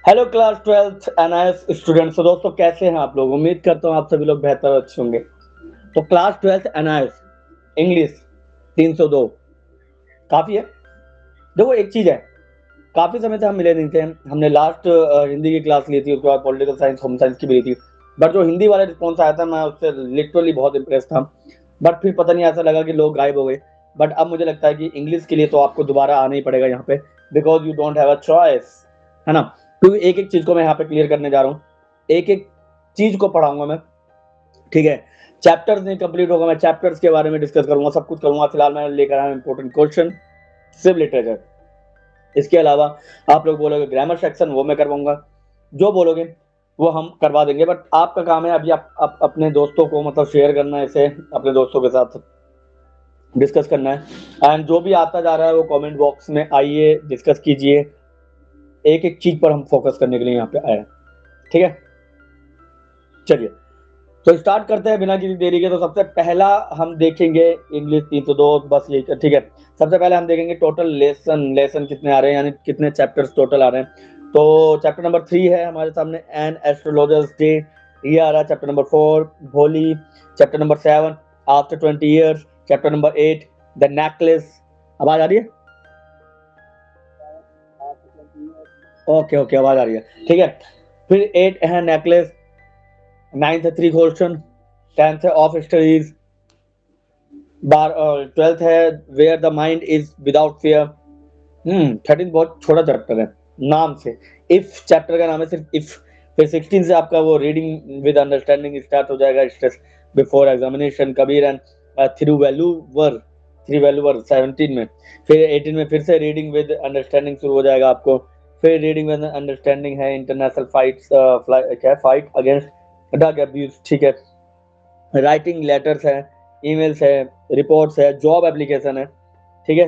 Hello class 12th NIS students. तो दोस्तों कैसे हैं आप लोग? उम्मीद करता हूँ आप सभी लोग बेहतर और अच्छे होंगे। तो क्लास 12th एनआईएस इंग्लिश 302 काफी है। देखो एक चीज है, काफी समय से हम मिले नहीं थे। हमने लास्ट हिंदी की क्लास ली थी, उसके बाद पॉलिटिकल साइंस होम साइंस की भी ली थी। बट जो हिंदी वाला रिस्पॉन्स आया था मैं उससे लिटरली बहुत इंप्रेस था। बट फिर पता नहीं ऐसा लगा कि लोग गायब हो गए। बट अब मुझे लगता है कि इंग्लिश के लिए तो आपको दोबारा आना ही पड़ेगा यहाँ पे, because you don't have a choice, है ना। क्योंकि एक एक चीज को मैं यहाँ पे क्लियर करने जा रहा हूँ, एक एक चीज को पढ़ाऊंगा मैं, ठीक है। चैप्टर्स नहीं कंप्लीट होगा, मैं चैप्टर्स के बारे में डिस्कस करूंगा, सब कुछ करूंगा। फिलहाल मैं लेकर आया इंपॉर्टेंट क्वेश्चन, सिर्फ लिटरेचर। इसके अलावा आप लोग बोलोगे ग्रामर सेक्शन, वो मैं करवाऊंगा। जो बोलोगे वो हम करवा देंगे। बट आपका काम है अभी आप अपने दोस्तों को मतलब शेयर करना है, इसे अपने दोस्तों के साथ डिस्कस करना है। एंड जो भी आता जा रहा है वो कमेंट बॉक्स में आइए, डिस्कस कीजिए। एक एक चीज पर हम फोकस करने के लिए यहाँ पे आए हैं, ठीक है। चलिए तो स्टार्ट करते हैं बिना किसी देरी के। तो सबसे पहला हम देखेंगे इंग्लिश 302, बस यही ठीक है। सबसे पहले हम देखेंगे टोटल लेसन, लेसन कितने आ रहे हैं, यानी कितने चैप्टर्स टोटल आ रहे हैं। तो चैप्टर नंबर 3 है हमारे सामने, एन एस्ट्रोलॉजर्स डे, ये आ रहा है। Chapter number 4 Holi, chapter number 7 after 20 years, chapter number 8 the necklace. आवाज आ रही है? ओके ओके, आवाज आ रही है, ठीक है। फिर 8 है नेकलेस, 9th है थ्री क्वेश्चन, 10th है ऑफ स्टडीज, 12th है where the mind is without fear. 13 बहुत छोटा चैप्टर है नाम से, इफ चैप्टर का नाम है सिर्फ इफ। फिर 16 से आपका वो रीडिंग विद अंडरस्टैंडिंग स्टार्ट हो जाएगा, stress before examination, Kabir and through value वर, थ्री वैल्यू वर 17 में। फिर 18 में फिर से रीडिंग विद अंडरस्टैंडिंग शुरू हो जाएगा आपको। फिर रीडिंग विद अंडरस्टैंडिंग है इंटरनेशनल फाइट्स, क्या है, फाइट अगेंस्ट ड्रग अब्यूज, ठीक है। राइटिंग लेटर्स है, ईमेल्स है, रिपोर्ट्स है, जॉब एप्लीकेशन है, ठीक है।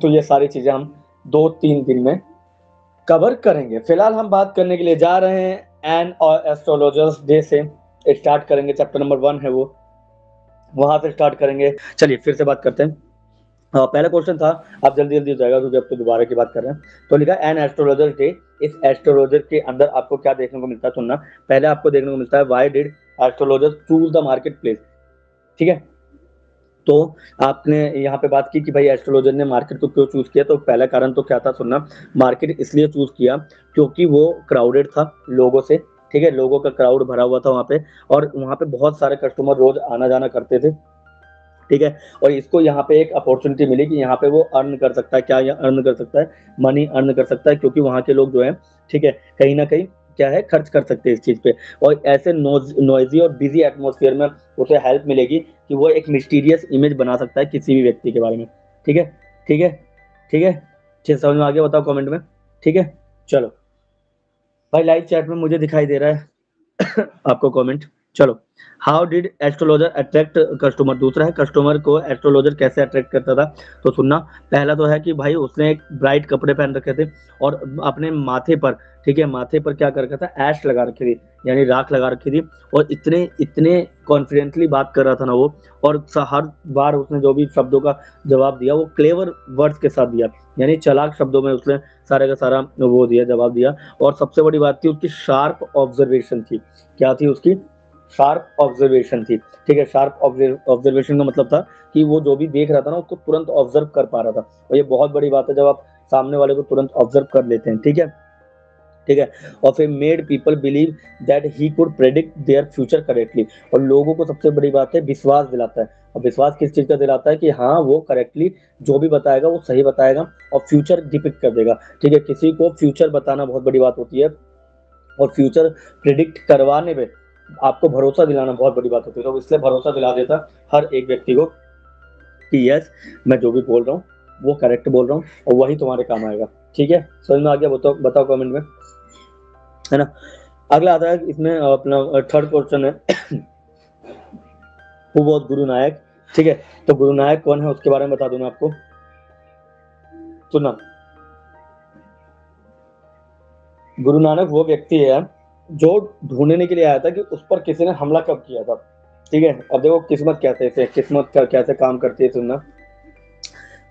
तो ये सारी चीजें हम 2-3 दिन में कवर करेंगे। फिलहाल हम बात करने के लिए जा रहे हैं एन और एस्ट्रोलॉजर्स डे से स्टार्ट करेंगे। चैप्टर नंबर 1 है वो, वहां से स्टार्ट करेंगे। चलिए फिर से बात करते हैं। पहला क्वेश्चन था, आप जल्दी जल्दी हो जाएगा क्योंकि अब तो दोबारा की बात कर रहे हैं। तो लिखा एन एस्ट्रोलॉजर डे, इस एस्ट्रोलॉजर के अंदर आपको क्या देखने को मिलता है सुनना। पहले आपको देखने को मिलता है why did astrologer choose the market place, ठीक है। तो आपने यहाँ पे बात की कि भाई एस्ट्रोलॉजर ने मार्केट को क्यों चूज किया, तो पहला कारण तो क्या था सुनना। मार्केट इसलिए चूज किया क्योंकि वो क्राउडेड था लोगों से, ठीक है। लोगों का क्राउड भरा हुआ था वहाँ पे, और वहाँ पे बहुत सारे कस्टमर रोज आना जाना करते थे, ठीक है। और इसको यहाँ पे एक अपॉर्चुनिटी मिली कि यहाँ पे वो अर्न कर सकता है, क्या अर्न कर सकता है, मनी अर्न कर सकता है, क्योंकि वहाँ के लोग जो है, ठीक है, कहीं ना कहीं क्या है, खर्च कर सकते हैं इस चीज पे। और ऐसे नॉइजी और बिजी एटमोसफियर में उसे हेल्प मिलेगी कि वो एक मिस्टीरियस इमेज बना सकता है किसी भी व्यक्ति के बारे में, ठीक है, ठीक है, ठीक है। चीज समझ में आ गया? बताओ कमेंट में, ठीक है। चलो भाई लाइव चैट में मुझे दिखाई दे रहा है आपको कमेंट। चलो, how did astrologer attract customer, दूसरा है कस्टमर को एस्ट्रोलॉजर कैसे अट्रैक्ट करता था। तो सुनना, पहला तो है कि भाई उसने एक ब्राइट कपड़े पहन रखे थे और अपने माथे पर, ठीक है, माथे पर क्या कर रखा था, ऐश लगा रखी थी, यानी राख लगा रखी थी। और इतने इतने कॉन्फिडेंटली बात कर रहा था ना वो, और हर बार उसने जो भी शब्दों का जवाब दिया वो क्लेवर वर्ड्स के साथ दिया, यानी चालाक शब्दों में उसने सारे का सारा वो दिया, जवाब दिया। और सबसे बड़ी बात थी उसकी शार्प ऑब्जर्वेशन थी। क्या थी उसकी? शार्प ऑब्जर्वेशन थी, ठीक है। शार्प ऑब्जर्वेशन का मतलब था कि वो जो भी देख रहा था ना उसको तुरंत ऑब्जर्व कर पा रहा था। और ये बहुत बड़ी बात है जब आप सामने वाले को तुरंत ऑब्जर्व कर लेते हैं, ठीक है, ठीक है। और फिर made people believe that he could predict their future correctly, और लोगों को सबसे बड़ी बात है विश्वास दिलाता है। और विश्वास किस चीज का दिलाता है कि हाँ वो करेक्टली जो भी बताएगा वो सही बताएगा और फ्यूचर डिपिक्ट कर देगा, ठीक है। किसी को फ्यूचर बताना बहुत बड़ी बात होती है, और फ्यूचर प्रिडिक्ट करवाने में आपको भरोसा दिलाना बहुत बड़ी बात होती है। तो इसलिए भरोसा दिला देता हर एक व्यक्ति को कि यस, मैं जो भी बोल रहा हूँ वो करेक्ट बोल रहा हूँ और वही तुम्हारे काम आएगा, ठीक है। समझ में आ गया? बताओ बताओ कमेंट में, है ना। अगला आता है इसमें अपना थर्ड क्वेश्चन है वो बहुत गुरु नायक, ठीक है। तो गुरु नायक कौन है उसके बारे में बता दूं मैं आपको, सुनना। गुरु नानक वो व्यक्ति है जो ढूंढने के लिए आया था कि उस पर किसी ने हमला कब किया था, ठीक है। अब देखो किस्मत कैसे, किस्मत कैसे काम करती है, सुनना।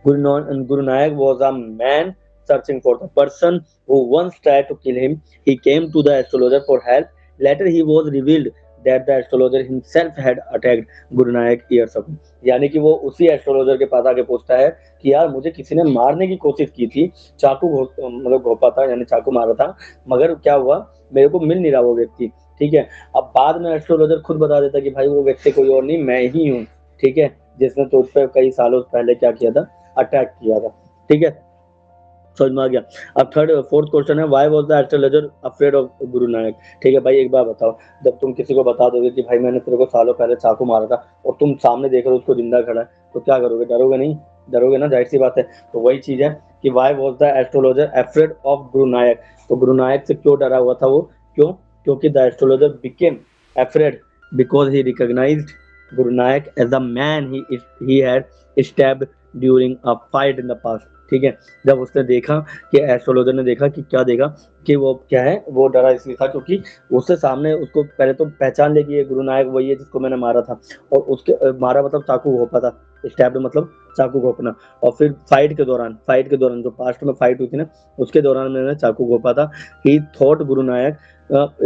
Guru Nanak was a man searching for the person who once tried to kill him. He came to the astrologer for help. Later he was revealed that the astrologer himself had attacked Guru Nanak years ago. यानी कि वो उसी astrologer के पास आके पूछता है कि यार मुझे किसी ने मारने की कोशिश की थी, चाकू मतलब घोंपा था, यानी चाकू मारा था, मगर क्या हुआ, मेरे को मिल नहीं रहा वो व्यक्ति। ठीक है, अब बाद में एस्ट्रोलॉजर खुद बता देता कि भाई वो व्यक्ति कोई और नहीं, मैं ही हूँ। ठीक है, जिसने तुझ पे कई सालों पहले क्या किया था, अटैक किया था। ठीक है, समझ में आ गया। अब फोर्थ क्वेश्चन है, why was the astrologer afraid of Guru Nanak. ठीक है भाई, एक बार बताओ, जब तुम किसी को बता दोगे कि भाई मैंने तेरे को सालों पहले चाकू मारा था और तुम सामने देख रहे हो उसको जिंदा खड़ा है, तो क्या करोगे, डरोगे नहीं? डरोगे ना, जाहिर सी बात है। तो वही चीज है कि why was the astrologer afraid of Guru Nanak. तो गुरु नानक से क्यों डरा हुआ था वो? क्यों? क्योंकि the astrologer became afraid because he recognised Guru Nanak as the man he had stabbed during a fight in the past. ठीक है, जब उसने देखा कि एस्ट्रोलॉजर ने देखा कि क्या देखा कि वो क्या है, वो डरा इसलिए था क्योंकि उससे सामने उसको पहले तो पहचान लेगी ये गुरु नानक वही है जिसको मैंने मारा था, और उसके मारा मतलब चाकू घोंपा था, स्टैब्ड मतलब चाकू घोंपना, और फिर फाइट के दौरान जो पास्ट में फाइट हुई थी ना, उसके दौरान मैंने चाकू घोंपा था। ही thought Guru Nanak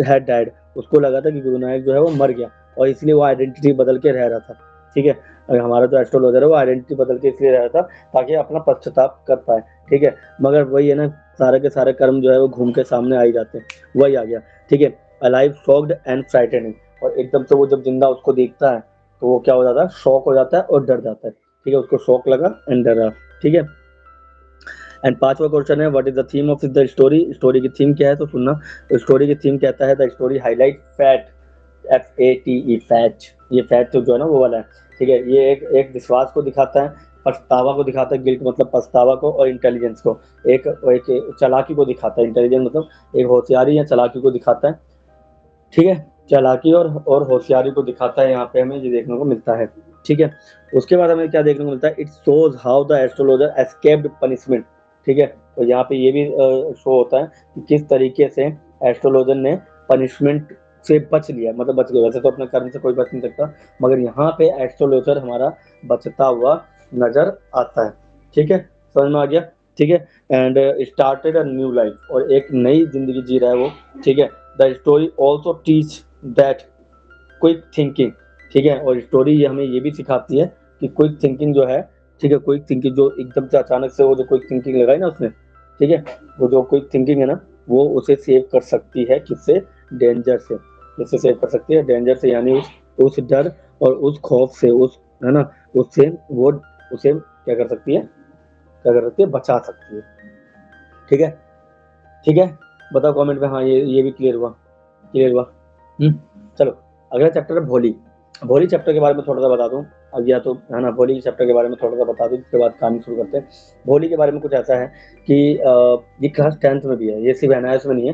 had died. उसको लगा था कि गुरु नानक जो है वो मर गया, और इसलिए वो आइडेंटिटी बदल के रह रहा था। ठीक है, हमारा जो एस्ट्रोलॉजर है वो आइडेंटिटी बदल के इसलिए रह रहा था ताकि अपना पश्चाताप कर पाए। ठीक है, मगर वही है ना, सारे के सारे कर्म जो है वो घूम के सामने आ ही जाते हैं, वही आ गया। ठीक है, अलाइव शॉक्ड एंड फ्राइटेनिंग, और एकदम से वो जब जिंदा उसको देखता है तो वो क्या हो जाता है, शॉक हो जाता है और डर जाता है। ठीक है, उसको शॉक लगा एंड डरा। ठीक है, एंड पांचवा क्वेश्चन है, what is the theme of the story. Story की थीम क्या है, तो सुनना। स्टोरी की थीम कहता है, the story highlight fat, FATE fat. ये फैट तो जो है ना वो वाला है। ठीक है, ये एक विश्वास को दिखाता है, पछतावा को दिखाता है, गिल्ट मतलब पछतावा को, और इंटेलिजेंस को, एक चालाकी को दिखाता है। इंटेलिजेंस मतलब एक होशियारी या चालाकी को दिखाता है। ठीक है, चालाकी और होशियारी को दिखाता है, यहाँ पे हमें ये देखने को मिलता है। ठीक है, उसके बाद हमें क्या देखने को मिलता है, it shows how the astrologer escaped punishment. ठीक है, तो यहाँ पे ये भी शो होता है कि किस तरीके से एस्ट्रोलॉजर ने पनिशमेंट से बच लिया, मतलब बच गया। वैसे तो अपने कर्म से कोई बच नहीं सकता, मगर यहाँ पे एस्ट्रोलॉजर हमारा बचता हुआ नजर आता है। ठीक है, समझ में आ गया। ठीक है, and started a new life, और एक नई जिंदगी जी रहा है वो। ठीक है, the story also teach that quick thinking. ठीक है, और स्टोरी ये हमें ये भी सिखाती है कि क्विक थिंकिंग जो है, ठीक है, क्विक थिंकिंग जो एकदम से अचानक से वो जो क्विक थिंकिंग लगाई ना उसने, ठीक है, वो जो क्विक थिंकिंग है ना, वो उसे सेव कर सकती है किससे, डेंजर से। किससे सेव कर सकती है, डेंजर से, यानी उस डर और उस खौफ से, उस है ना, उससे वो उसे क्या कर सकती है, क्या कर सकती है, बचा सकती है। ठीक है, ठीक है, बताओ कमेंट में, हाँ ये भी क्लियर हुआ, क्लियर हुआ। चलो, अगला चैप्टर है भोली। भोली चैप्टर के बारे में थोड़ा सा बता दूं, अब या तो है ना, भोली चैप्टर के बारे में थोड़ा सा बता दूं, उसके बाद कहानी शुरू करते हैं। भोली के बारे में कुछ ऐसा है कि ये क्लास 10th में भी है, ये सिर्फ एनआईएस में नहीं है।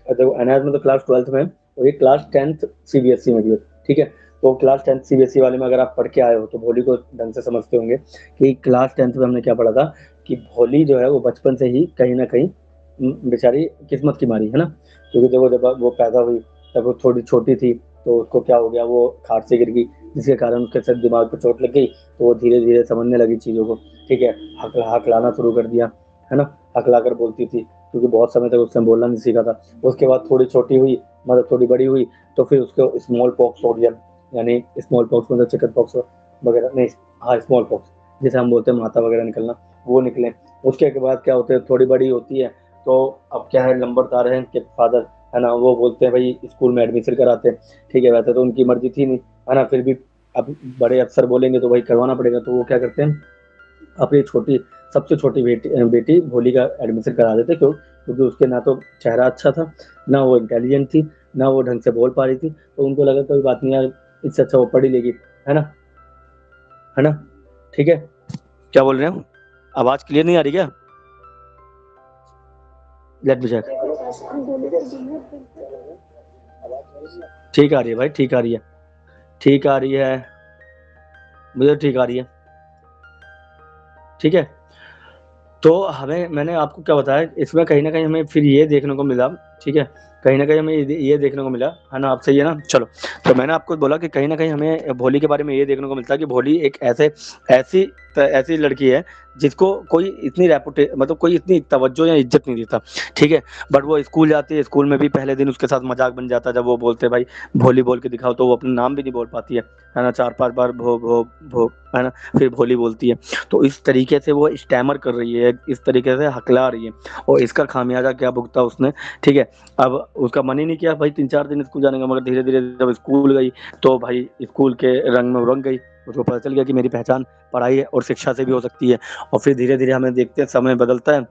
तो एनआईएस में तो क्लास 12th में है, और ये क्लास 10th सीबीएसई में भी है। ठीक है, तो क्लास 10th सीबीएसई वाले में अगर आप पढ़ के आए हो तो भोली को ढंग से समझते होंगे कि क्लास 10th में हमने क्या पढ़ा था, कि भोली जो है वो बचपन से ही कहीं ना कहीं बेचारी किस्मत की मारी है ना, क्योंकि जब वो पैदा हुई तब वो थोड़ी छोटी थी, तो उसको क्या हो गया, वो खाट से गिर गई, जिसके कारण उसके सिर दिमाग पर चोट लग गई, तो वो धीरे धीरे समझने लगी चीज़ों को। ठीक है, हकलाना शुरू कर दिया, है ना, हकला कर बोलती थी, क्योंकि बहुत समय तक उसने बोलना नहीं सीखा था। उसके बाद थोड़ी छोटी हुई, मतलब थोड़ी बड़ी हुई, तो फिर उसको स्मॉल पॉक्स हो गया, यानी स्मॉल पॉक्स मतलब चिकन पॉक्स वगैरह नहीं, हाँ स्मॉल पॉक्स, जैसे हम बोलते हैं माता वगैरह निकलना, वो निकले। उसके बाद क्या होता है, थोड़ी बड़ी होती है, तो अब क्या है, नंबरदार हैं कि फादर, है ना, वो बोलते हैं भाई स्कूल में एडमिशन कराते हैं। ठीक है, वैसे तो उनकी मर्जी थी नहीं, है ना, फिर भी अब बड़े अफसर बोलेंगे तो भाई करवाना पड़ेगा, तो वो क्या करते हैं, अपनी सबसे छोटी बेटी भोली का एडमिशन करा देते। क्यों? क्योंकि उसके ना तो चेहरा अच्छा था, ना वो इंटेलिजेंट थी, ना वो ढंग से बोल पा रही थी, तो उनको लगा कोई बात नहीं यार, इससे अच्छा वो पढ़ी लेगी, है ना, है ना। ठीक है, क्या बोल रहे हैं, आवाज क्लियर नहीं आ रही क्या? Let me check. ठीक आ रही है भाई, ठीक आ रही है, ठीक आ रही है, मुझे ठीक आ रही है। ठीक है, तो मैंने आपको क्या बताया, इसमें कहीं ना कहीं हमें फिर ये देखने को मिला, ठीक है, कहीं ना कहीं हमें ये देखने को मिला है ना। आप सही है ना। चलो, तो मैंने आपको बोला कि कहीं ना कहीं हमें भोली के बारे में ये देखने को मिलता है कि भोली एक ऐसी ऐसी लड़की है जिसको कोई इतनी रेपुटे मतलब कोई इतनी तवज्जो या इज्जत नहीं देता, ठीक है। बट वो स्कूल जाती है, स्कूल में भी पहले दिन उसके साथ मजाक बन जाता है जब वो बोलते हैं भाई भोली बोल के दिखाओ, तो वो अपना नाम भी नहीं बोल पाती है ना, 4-5 बार भो भो भो, है ना, फिर भोली बोलती है। तो इस तरीके से वो स्टैमर कर रही है, इस तरीके से हकला रही है, और इसका खामियाजा क्या भुगता उसने, ठीक है। अब उसका मन ही नहीं किया भाई 3-4 दिन स्कूल जाने का, मगर धीरे धीरे जब स्कूल गई तो भाई स्कूल के रंग में वो रंग गई। उसको पता चल गया कि मेरी पहचान पढ़ाई है और शिक्षा से भी हो सकती है। और फिर धीरे धीरे हमें देखते हैं समय बदलता है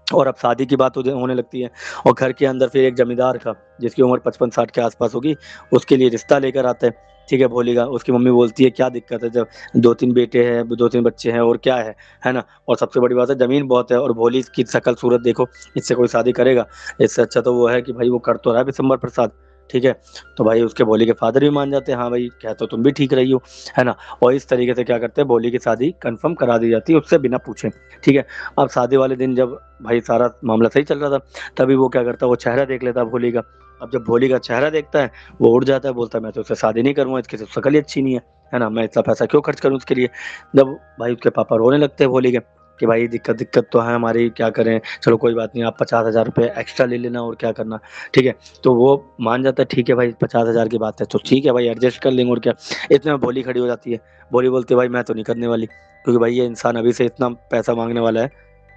और अब शादी की बात होने लगती है। और घर के अंदर फिर एक जमींदार का जिसकी उम्र 55-60 के आसपास होगी, उसके लिए रिश्ता लेकर आते हैं, ठीक है, भोली का। उसकी मम्मी बोलती है क्या दिक्कत है, जब 2-3 बेटे हैं, 2-3 बच्चे हैं, और क्या है ना। और सबसे बड़ी बात है जमीन बहुत है, और भोली की शकल सूरत देखो, इससे कोई शादी करेगा। इससे अच्छा तो वो है कि भाई वो कर तो रहा है विशंबर प्रसाद, ठीक है। तो भाई उसके भोली के फादर भी मान जाते हैं, हाँ भाई क्या तो तुम भी ठीक रही हो, है ना। और इस तरीके से क्या करते हैं, भोली की शादी कंफर्म करा दी जाती है उससे बिना पूछे, ठीक है। अब शादी वाले दिन जब भाई सारा मामला सही चल रहा था, तभी वो क्या करता है, वो चेहरा देख लेता है भोली का। अब जब भोली का चेहरा देखता है, वो उड़ जाता है, बोलता है मैं तो उससे शादी नहीं करूंगा, इसकी तो शक्ल ही अच्छी नहीं है ना, मैं इतना पैसा क्यों खर्च करूं उसके लिए। जब भाई उसके पापा रोने लगते हैं भोली के कि भाई दिक्कत दिक्कत तो है हमारी, क्या करें, चलो कोई बात नहीं, आप 50,000 रुपये एक्स्ट्रा ले लेना और क्या करना, ठीक है। तो वो मान जाता है, ठीक है भाई 50,000 की बात है तो ठीक है भाई एडजस्ट कर लेंगे और क्या। इतने में भोली खड़ी हो जाती है। भोली बोलती है भाई मैं तो नहीं करने वाली, क्योंकि भाई ये इंसान अभी से इतना पैसा मांगने वाला है,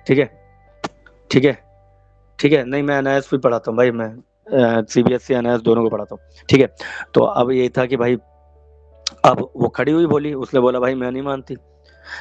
ठीक है, ठीक है, ठीक है। नहीं मैं एनआईएस भी पढ़ाता हूँ भाई, मैं सीबीएसई एनआईएस दोनों को पढ़ाता हूँ, ठीक है। तो अब ये था कि भाई अब वो खड़ी हुई बोली, उसने बोला भाई मैं नहीं मानती,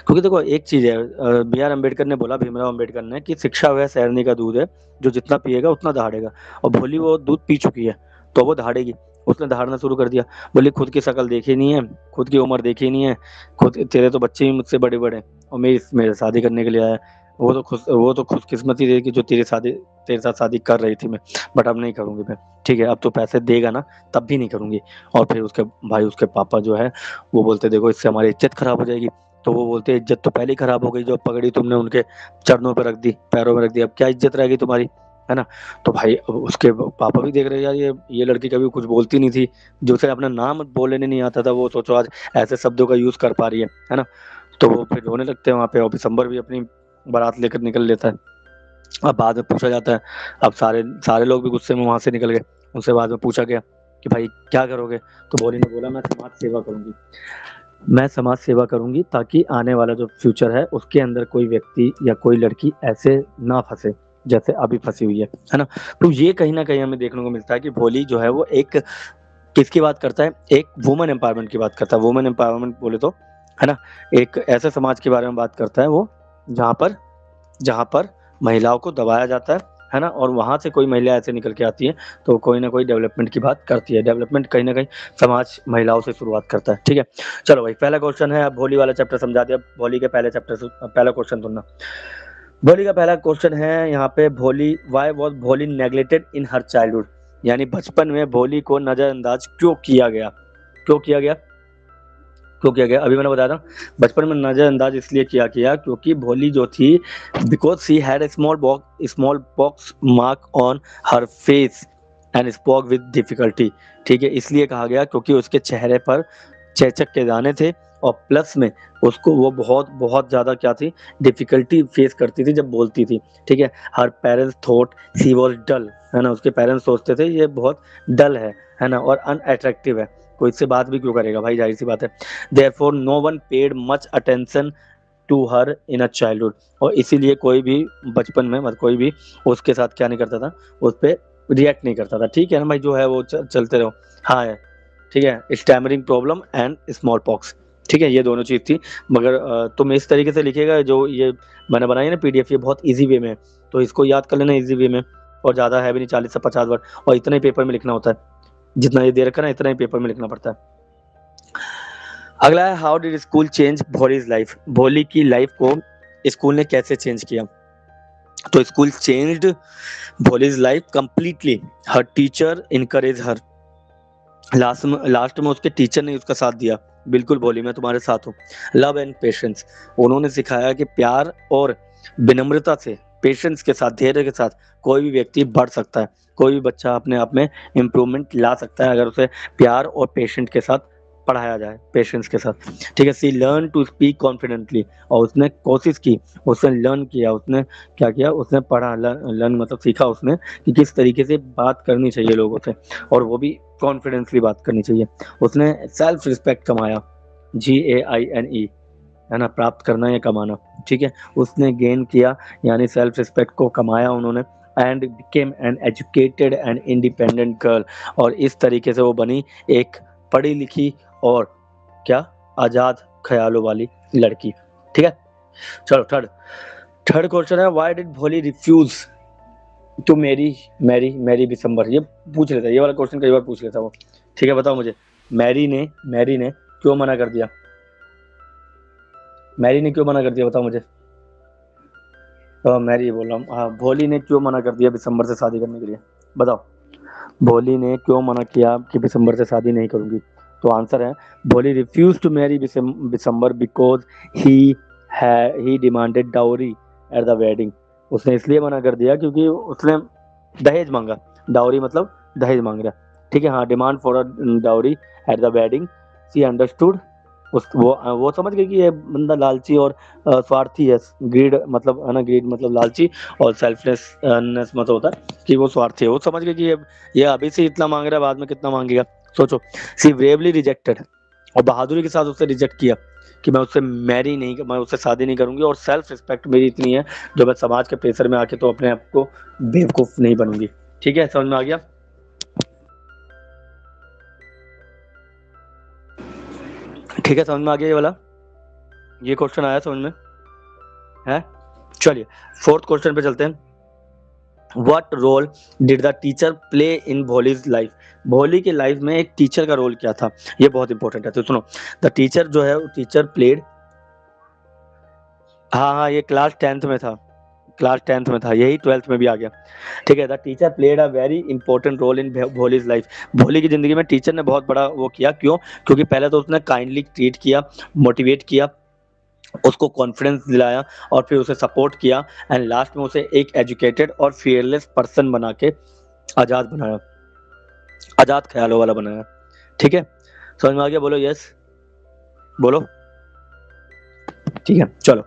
क्योंकि देखो एक चीज है, बी आर अम्बेडकर ने बोला, भीमराव अम्बेडकर ने, कि शिक्षा वह शहरनी का दूध है जो जितना पिएगा उतना दहाड़ेगा। और भोली वो दूध पी चुकी है, तो वो दहाड़ेगी। उसने दहाड़ना शुरू कर दिया। बोली खुद की शक्ल देखी नहीं है, खुद की उम्र देखी नहीं है, खुद तेरे तो बच्चे ही मुझसे बड़े बड़े, और मेरे शादी करने के लिए आया। वो तो खुशकिस्मती रही कि जो तेरे साथ शादी कर रही थी मैं, बट अब नहीं करूंगी मैं, ठीक है। अब तो पैसे देगा ना, तब भी नहीं करूंगी। और फिर उसके पापा जो है वो बोलते देखो इससे हमारी इज्जत खराब हो जाएगी। तो वो बोलते इज्जत तो पहले ही खराब हो गई, जो पगड़ी तुमने उनके चरणों पर रख दी, पैरों में रख दी, अब क्या इज्जत रहेगी तुम्हारी, है ना। तो भाई अब उसके पापा भी देख रहे हैं यार, ये लड़की कभी कुछ बोलती नहीं थी, जो उसे अपना नाम बोलने नहीं आता था, वो सोचो आज ऐसे शब्दों का यूज कर पा रही है ना। तो वो फिर रोने लगते हैं वहां पे, और दिसंबर भी अपनी बारात लेकर निकल लेता है। अब बाद में पूछा जाता है, अब सारे सारे लोग भी गुस्से में वहां से निकल गए। उनसे बाद में पूछा गया कि भाई क्या करोगे, तो बोली ने बोला मैं समाज सेवा करूंगी, मैं समाज सेवा करूंगी ताकि आने वाला जो फ्यूचर है उसके अंदर कोई व्यक्ति या कोई लड़की ऐसे ना फंसे जैसे अभी फंसी हुई है ना। तो ये कहीं ना कहीं हमें देखने को मिलता है कि भोली जो है वो एक किसकी बात करता है, एक वुमेन एम्पावरमेंट की बात करता है। वुमेन एम्पावरमेंट बोले तो, है ना, एक ऐसे समाज के बारे में बात करता है वो, जहाँ पर महिलाओं को दबाया जाता है ना। और वहां से कोई महिला ऐसे निकल के आती है तो कोई ना कोई डेवलपमेंट की बात करती है। डेवलपमेंट कहीं ना कहीं समाज महिलाओं से शुरुआत करता है, ठीक है। चलो भाई पहला क्वेश्चन है, अब भोली वाला चैप्टर समझा दिया। भोली के पहले चैप्टर से पहला क्वेश्चन सुनना। भोली का पहला क्वेश्चन है यहाँ पे, भोली वाई वॉज भोली नेग्लेक्टेड इन हर चाइल्डहुड, यानी बचपन में भोली को नजरअंदाज क्यों किया गया, क्यों किया गया, क्यों किया गया। अभी मैंने बताया था बचपन में नजरअंदाज इसलिए किया किया क्योंकि भोली जो थी, because she had small box mark on her face and spoke with difficulty, ठीक है। इसलिए कहा गया क्योंकि उसके चेहरे पर चेचक के दाने थे, और प्लस में उसको वो बहुत बहुत ज्यादा क्या थी, डिफिकल्टी फेस करती थी जब बोलती थी, ठीक है। हर पेरेंट्स थॉट सी वॉज डल, है ना, उसके पेरेंट्स सोचते थे ये बहुत डल है ना, और अनअट्रैक्टिव है, कोई इससे बात भी क्यों करेगा भाई, जाहिर सी बात है। Therefore no one paid much attention to her in a childhood, और इसीलिए कोई भी बचपन में मतलब कोई भी उसके साथ क्या नहीं करता था, उस पर रिएक्ट नहीं करता था, ठीक है ना भाई, जो है वो चलते रहो। हाँ है, ठीक है, stammering problem and small pox, ठीक है, ये दोनों चीज थी। मगर तुम इस तरीके से लिखिएगा, जो ये मैंने बनाई है ना पीडीएफ, ये बहुत इजी वे में है, तो इसको याद कर लेना इजी वे में, और ज्यादा है भी नहीं, 40 से 50 वर्ड, और इतना ही पेपर में लिखना होता है, जितना ये दे रखा है ना इतना ही पेपर में लिखना पड़ता है। अगला है, how did school change Bholi's life, Bholi की लाइफ को स्कूल ने कैसे चेंज किया। तो school changed Bholi's life completely, her teacher encourage her, last में उसके टीचर ने उसका साथ दिया, बिल्कुल भोली मैं तुम्हारे साथ हूँ। लव एंड पेशेंस, उन्होंने सिखाया कि प्यार और विनम्रता से पेशेंस के साथ, धैर्य के साथ कोई भी व्यक्ति बढ़ सकता है, कोई भी बच्चा अपने आप में इम्प्रूवमेंट ला सकता है अगर उसे प्यार और पेशेंट के साथ पढ़ाया जाए, पेशेंस के साथ। ठीक है, सी लर्न टू स्पीक कॉन्फिडेंटली, और उसने कोशिश की, उसने लर्न किया, उसने क्या किया, उसने पढ़ा, लर्न मतलब सीखा उसने कि किस तरीके से बात करनी चाहिए लोगों से, और वो भी कॉन्फिडेंसली बात करनी चाहिए। उसने सेल्फ रिस्पेक्ट कमाया, GAINE, है ना, प्राप्त करना या कमाना। ठीक है, उसने गेन किया, यानी सेल्फ रिस्पेक्ट को कमाया उन्होंने। And became an educated and independent girl, और इस तरीके से वो बनी एक पढ़ी लिखी और क्या, आजाद ख्यालों वाली लड़की। ठीक है, चलो थर्ड थर्ड क्वेश्चन है, why did Bholi refuse to marry marry marry Bishamber. ये पूछ लेता है, ये वाला क्वेश्चन कई बार पूछ लेता वो। ठीक है, बताओ मुझे, मैरी ने क्यों मना कर दिया, मैरी ने क्यों मना कर दिया, बताओ मुझे। मैरी बोल रहा हूँ, हाँ, भोली ने क्यों मना कर दिया दिसंबर से शादी करने के लिए, बताओ। भोली ने क्यों मना किया कि दिसंबर से शादी नहीं करूंगी। तो आंसर है, भोली रिफ्यूज टू मैरी दिसंबर because he he demanded dowry at the wedding. उसने इसलिए मना कर दिया क्योंकि उसने दहेज मांगा, डाउरी मतलब दहेज मांग रहा। ठीक है, हाँ, demand for a dowry at the wedding, she understood, उस वो समझ गई कि ये बंदा लालची और स्वार्थी है। ग्रीड मतलब, है ना, ग्रीड मतलब लालची, और सेल्फलेसनेस मतलब होता है कि वो स्वार्थी है। वो समझ गई कि ये अभी से इतना मांग रहा है, बाद में कितना मांगेगा, सोचो। सी ब्रेवली रिजेक्टेड, और बहादुरी के साथ उससे रिजेक्ट किया कि मैं उससे शादी नहीं करूंगी, और सेल्फ रिस्पेक्ट मेरी इतनी है जो मैं समाज के प्रेशर में आके तो अपने आप को बेवकूफ नहीं बनूंगी। ठीक है, समझ में आ गया। ठीक है, समझ में आ गया ये वाला, ये क्वेश्चन आया समझ में है। चलिए फोर्थ क्वेश्चन पे चलते हैं। What role did the teacher play in Bholi's life. Bholi की लाइफ में एक टीचर का रोल क्या था, ये बहुत इंपॉर्टेंट है, तो सुनो। द टीचर जो है, टीचर प्लेड, हाँ हाँ, ये क्लास 10th में था, क्लास 10th में था, यही 12th में भी आ गया। ठीक है, the teacher played a very important role in Bholi's life. Bholi की जिंदगी में टीचर ने बहुत बड़ा वो किया, क्यों, क्योंकि पहले तो उसने काइंडली ट्रीट किया, मोटिवेट किया, उसको कॉन्फिडेंस दिलाया, और फिर उसे सपोर्ट किया, एंड लास्ट में उसे एक एजुकेटेड और फियरलेस पर्सन बना के आजाद बनाया, आजाद ख्यालों वाला बनाया। ठीक है, समझ में आ गया, बोलो यस, बोलो। ठीक है, चलो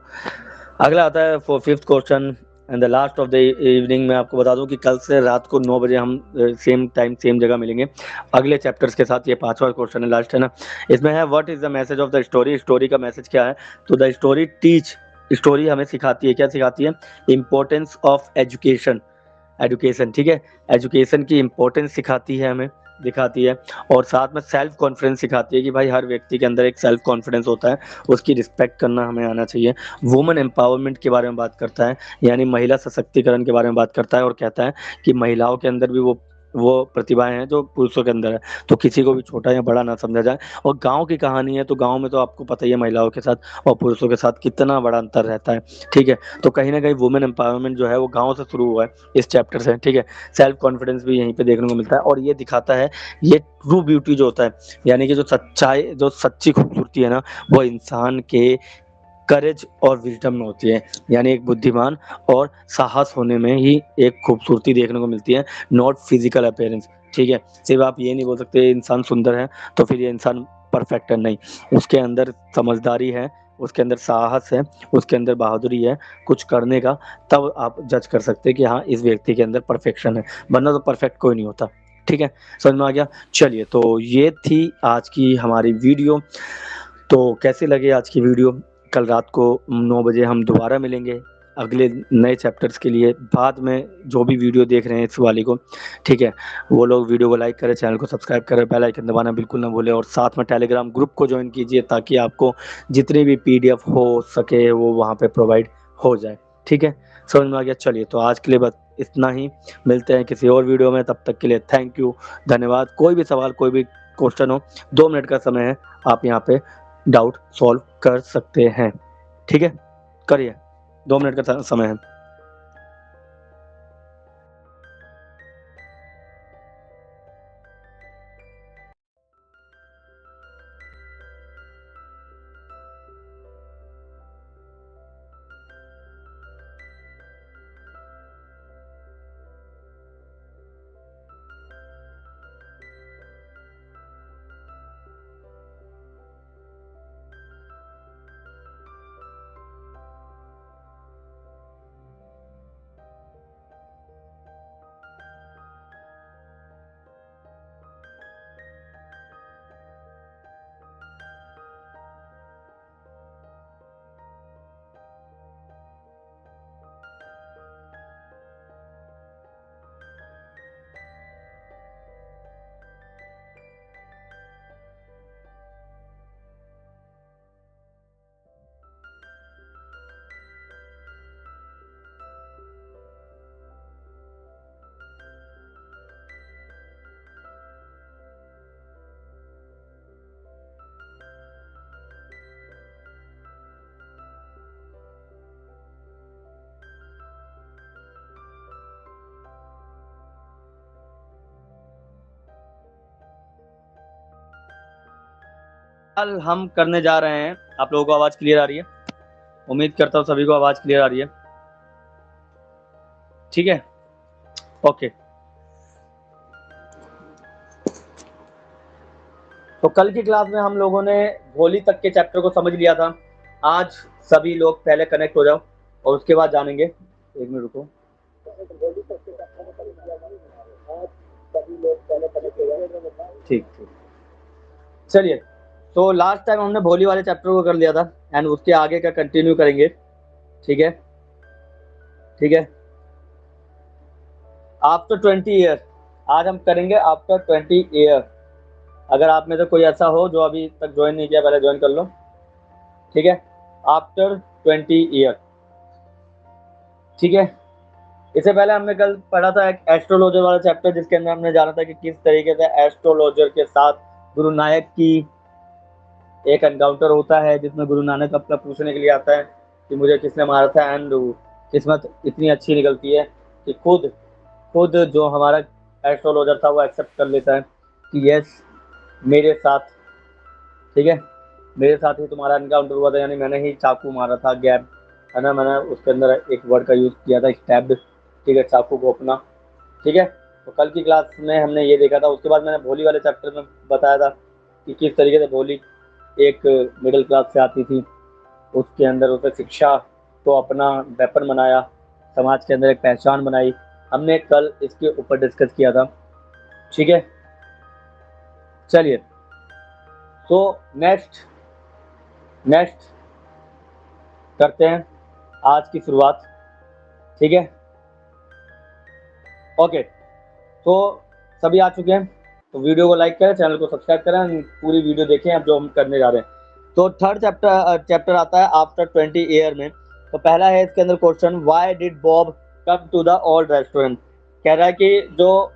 अगला आता है for fifth question and the last of the evening. मैं आपको बता दूं कि कल से रात को 9 बजे हम सेम टाइम सेम जगह मिलेंगे अगले चैप्टर्स के साथ। ये पांचवा क्वेश्चन है, लास्ट है ना। इसमें है, what is the message of the story. Story का मैसेज क्या है, तो द स्टोरी टीच, स्टोरी हमें सिखाती है, क्या सिखाती है, इंपॉर्टेंस ऑफ एजुकेशन, एजुकेशन। ठीक है, एजुकेशन की इंपॉर्टेंस सिखाती है हमें, दिखाती है, और साथ में सेल्फ कॉन्फिडेंस सिखाती है कि भाई हर व्यक्ति के अंदर एक सेल्फ कॉन्फिडेंस होता है, उसकी रिस्पेक्ट करना हमें आना चाहिए। वुमेन एम्पावरमेंट के बारे में बात करता है, यानी महिला सशक्तिकरण के बारे में बात करता है, और कहता है कि महिलाओं के अंदर भी वो प्रतिभाएं हैं जो पुरुषों के अंदर है, तो किसी को भी छोटा या बड़ा ना समझा जाए। और गांव की कहानी है, तो गांव में तो आपको पता ही है महिलाओं के साथ और पुरुषों के साथ कितना बड़ा अंतर रहता है। ठीक है, तो कहीं ना कहीं वुमेन एम्पावरमेंट जो है वो गांव से शुरू हुआ है, इस चैप्टर से। ठीक है, सेल्फ कॉन्फिडेंस भी यहीं पे देखने को मिलता है, और ये दिखाता है, ये ट्रू ब्यूटी जो होता है, यानी कि जो सच्चाई, जो सच्ची खूबसूरती है ना, वो इंसान के करेज और विजडम में होती है, यानी एक बुद्धिमान और साहस होने में ही एक खूबसूरती देखने को मिलती है, नॉट फिजिकल अपीयरेंस। ठीक है, सिर्फ आप ये नहीं बोल सकते इंसान सुंदर है तो फिर ये इंसान परफेक्ट है, नहीं, उसके अंदर समझदारी है, उसके अंदर साहस है, उसके अंदर बहादुरी है कुछ करने का, तब आप जज कर सकते हैं कि हाँ इस व्यक्ति के अंदर परफेक्शन है, वरना तो परफेक्ट कोई नहीं होता। ठीक है, समझ में आ गया। चलिए, तो ये थी आज की हमारी वीडियो। तो कैसे लगे आज की वीडियो। कल रात को 9 बजे हम दोबारा मिलेंगे अगले नए चैप्टर्स के लिए। बाद में जो भी वीडियो देख रहे हैं इस वाली को, ठीक है, वो लोग वीडियो को लाइक करें, चैनल को सब्सक्राइब करें, बेल आइकन दबाना बिल्कुल ना भूलें, और साथ में टेलीग्राम ग्रुप को ज्वाइन कीजिए ताकि आपको जितनी भी PDF हो सके वो वहाँ पे प्रोवाइड हो जाए। ठीक है, समझ में आ गया। चलिए, तो आज के लिए बस इतना ही, मिलते हैं किसी और वीडियो में, तब तक के लिए थैंक यू, धन्यवाद। कोई भी सवाल, कोई भी क्वेश्चन हो, 2 मिनट का समय है, आप यहाँ पे डाउट सॉल्व कर सकते हैं। ठीक है, करिए, 2 मिनट का समय है। कल हम करने जा रहे हैं, आप लोगों को आवाज क्लियर आ रही है? उम्मीद करता हूँ सभी को आवाज क्लियर आ रही है। ठीक है, ओके। तो कल की क्लास में हम लोगों ने भोली तक के चैप्टर को समझ लिया था। आज सभी लोग पहले कनेक्ट हो जाओ और उसके बाद जानेंगे। एक मिनट रुको। ठीक ठीक, चलिए। तो लास्ट टाइम हमने भोली वाले चैप्टर को कर लिया था एंड उसके आगे का कंटिन्यू करेंगे। ठीक है, ठीक है। आफ्टर 20 ईयर, आज हम करेंगे आफ्टर 20 ईयर। अगर आप में से कोई ऐसा हो जो अभी तक ज्वाइन नहीं किया, पहले ज्वाइन कर लो। ठीक है, आफ्टर 20 ईयर। ठीक है, इससे पहले हमने कल पढ़ा था एक एस्ट्रोलॉजर वाला चैप्टर, जिसके अंदर हमने जाना था कि किस तरीके से एस्ट्रोलॉजर के साथ गुरु नानक की एक एनकाउंटर होता है, जिसमें गुरु नानक अपना पूछने के लिए आता है कि मुझे किसने मारा था, एंड किस्मत इतनी अच्छी निकलती है कि खुद खुद जो हमारा एस्ट्रोलॉजर था वो एक्सेप्ट कर लेता है कि यस, मेरे साथ, ठीक है, मेरे साथ ही तुम्हारा एनकाउंटर हुआ था, यानी मैंने ही चाकू मारा था, गैप है ना, मैंने उसके अंदर एक वर्ड का यूज किया था, स्टैब्ड। ठीक है, चाकू को अपना। ठीक है, तो कल की क्लास में हमने ये देखा था। उसके बाद मैंने भोली वाले चैप्टर में बताया था कि किस तरीके से भोली एक मिडिल क्लास से आती थी, उसके अंदर उसने शिक्षा को अपना वेपन बनाया, समाज के अंदर एक पहचान बनाई। हमने कल इसके ऊपर डिस्कस किया था। ठीक है, चलिए। तो नेक्स्ट करते हैं आज की शुरुआत। ठीक है, ओके। तो सभी आ चुके हैं, तो वीडियो को लाइक करें, चैनल को सब्सक्राइब करें, पूरी वीडियो देखें अब जो हम करने जा रहे हैं। तो थर्ड चैप्टर आता है आफ्टर 20 ईयर में। तो पहला है इसके अंदर question, why did Bob come to the old restaurant. कह रहा है कि जो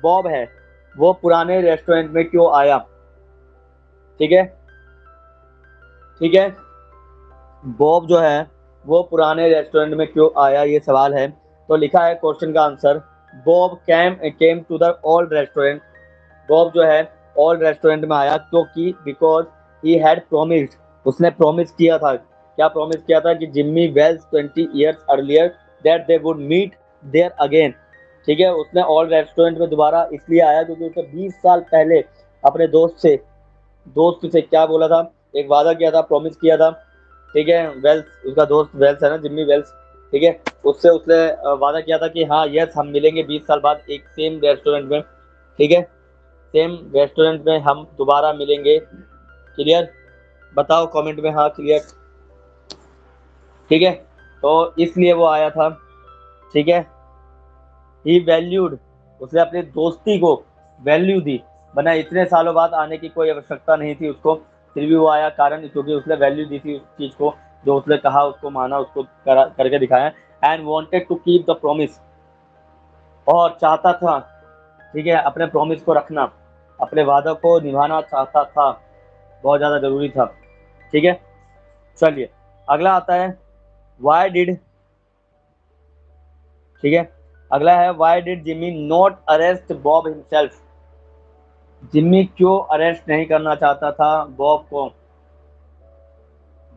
बॉब है वो पुराने रेस्टोरेंट में क्यों आया। ठीक है, ठीक है, बॉब जो है वो पुराने रेस्टोरेंट में क्यों आया, ये सवाल है। तो लिखा है क्वेश्चन का answer, Bob came to the old restaurant. Bob जो है ओल्ड रेस्टोरेंट में आया क्योंकि बिकॉज ही हैड प्रोमिस्ड, उसने प्रॉमिस किया था। क्या प्रॉमिस किया था? कि Jimmy Wells 20 years earlier that they would meet there again. ठीक है, उसने ओल्ड रेस्टोरेंट में दोबारा इसलिए आया क्योंकि उसने 20 साल पहले अपने दोस्त से क्या बोला था, एक वादा किया था, प्रॉमिस किया था। ठीक है, वेल्स, उसका दोस्त वेल्स है ना, जिम्मी वेल्स। ठीक है, उससे उसने वादा किया था कि हाँ यस, हम मिलेंगे 20 साल बाद एक सेम रेस्टोरेंट में। ठीक है, सेम रेस्टोरेंट में हम दोबारा मिलेंगे। क्लियर? बताओ कमेंट में हाँ क्लियर। ठीक है, तो इसलिए वो आया था। ठीक है, ही वैल्यूड, उसने अपनी दोस्ती को वैल्यू दी, वरना इतने सालों बाद आने की कोई आवश्यकता नहीं थी उसको, फिर भी वो आया, कारण क्योंकि उसने वैल्यू दी थी उस चीज को, जो उसने कहा उसको माना, उसको करके दिखाया। And wanted to keep the promise, और चाहता था, ठीक है, अपने प्रॉमिस को रखना, अपने वादा को निभाना चाहता था, बहुत ज्यादा जरूरी था। ठीक है, चलिए अगला आता है, वाई डिड, ठीक है, अगला है why did Jimmy not arrest Bob himself. Jimmy क्यों अरेस्ट नहीं करना चाहता था बॉब को?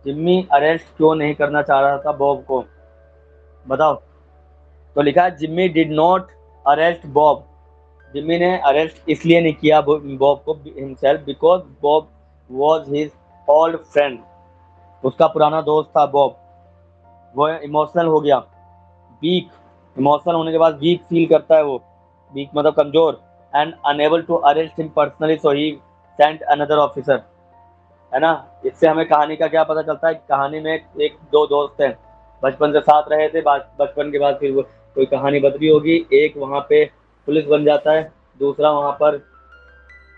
जिम्मी अरेस्ट क्यों नहीं करना चाह रहा था बॉब को, बताओ। तो लिखा है Jimmy did not arrest Bob, Jimmy ने अरेस्ट इसलिए नहीं किया बॉब को himself because Bob was his old friend, उसका पुराना दोस्त था बॉब। वो इमोशनल हो गया, वीक, इमोशनल होने के बाद वीक फील करता है वो, वीक मतलब कमजोर, and unable to arrest him personally, so he sent another officer. है ना, इससे हमें कहानी का क्या पता चलता है? कहानी में एक दो दोस्त हैं, बचपन से साथ रहे थे, बचपन के बाद फिर वो कोई कहानी बदली होगी, एक वहाँ पे पुलिस बन जाता है, दूसरा वहाँ पर,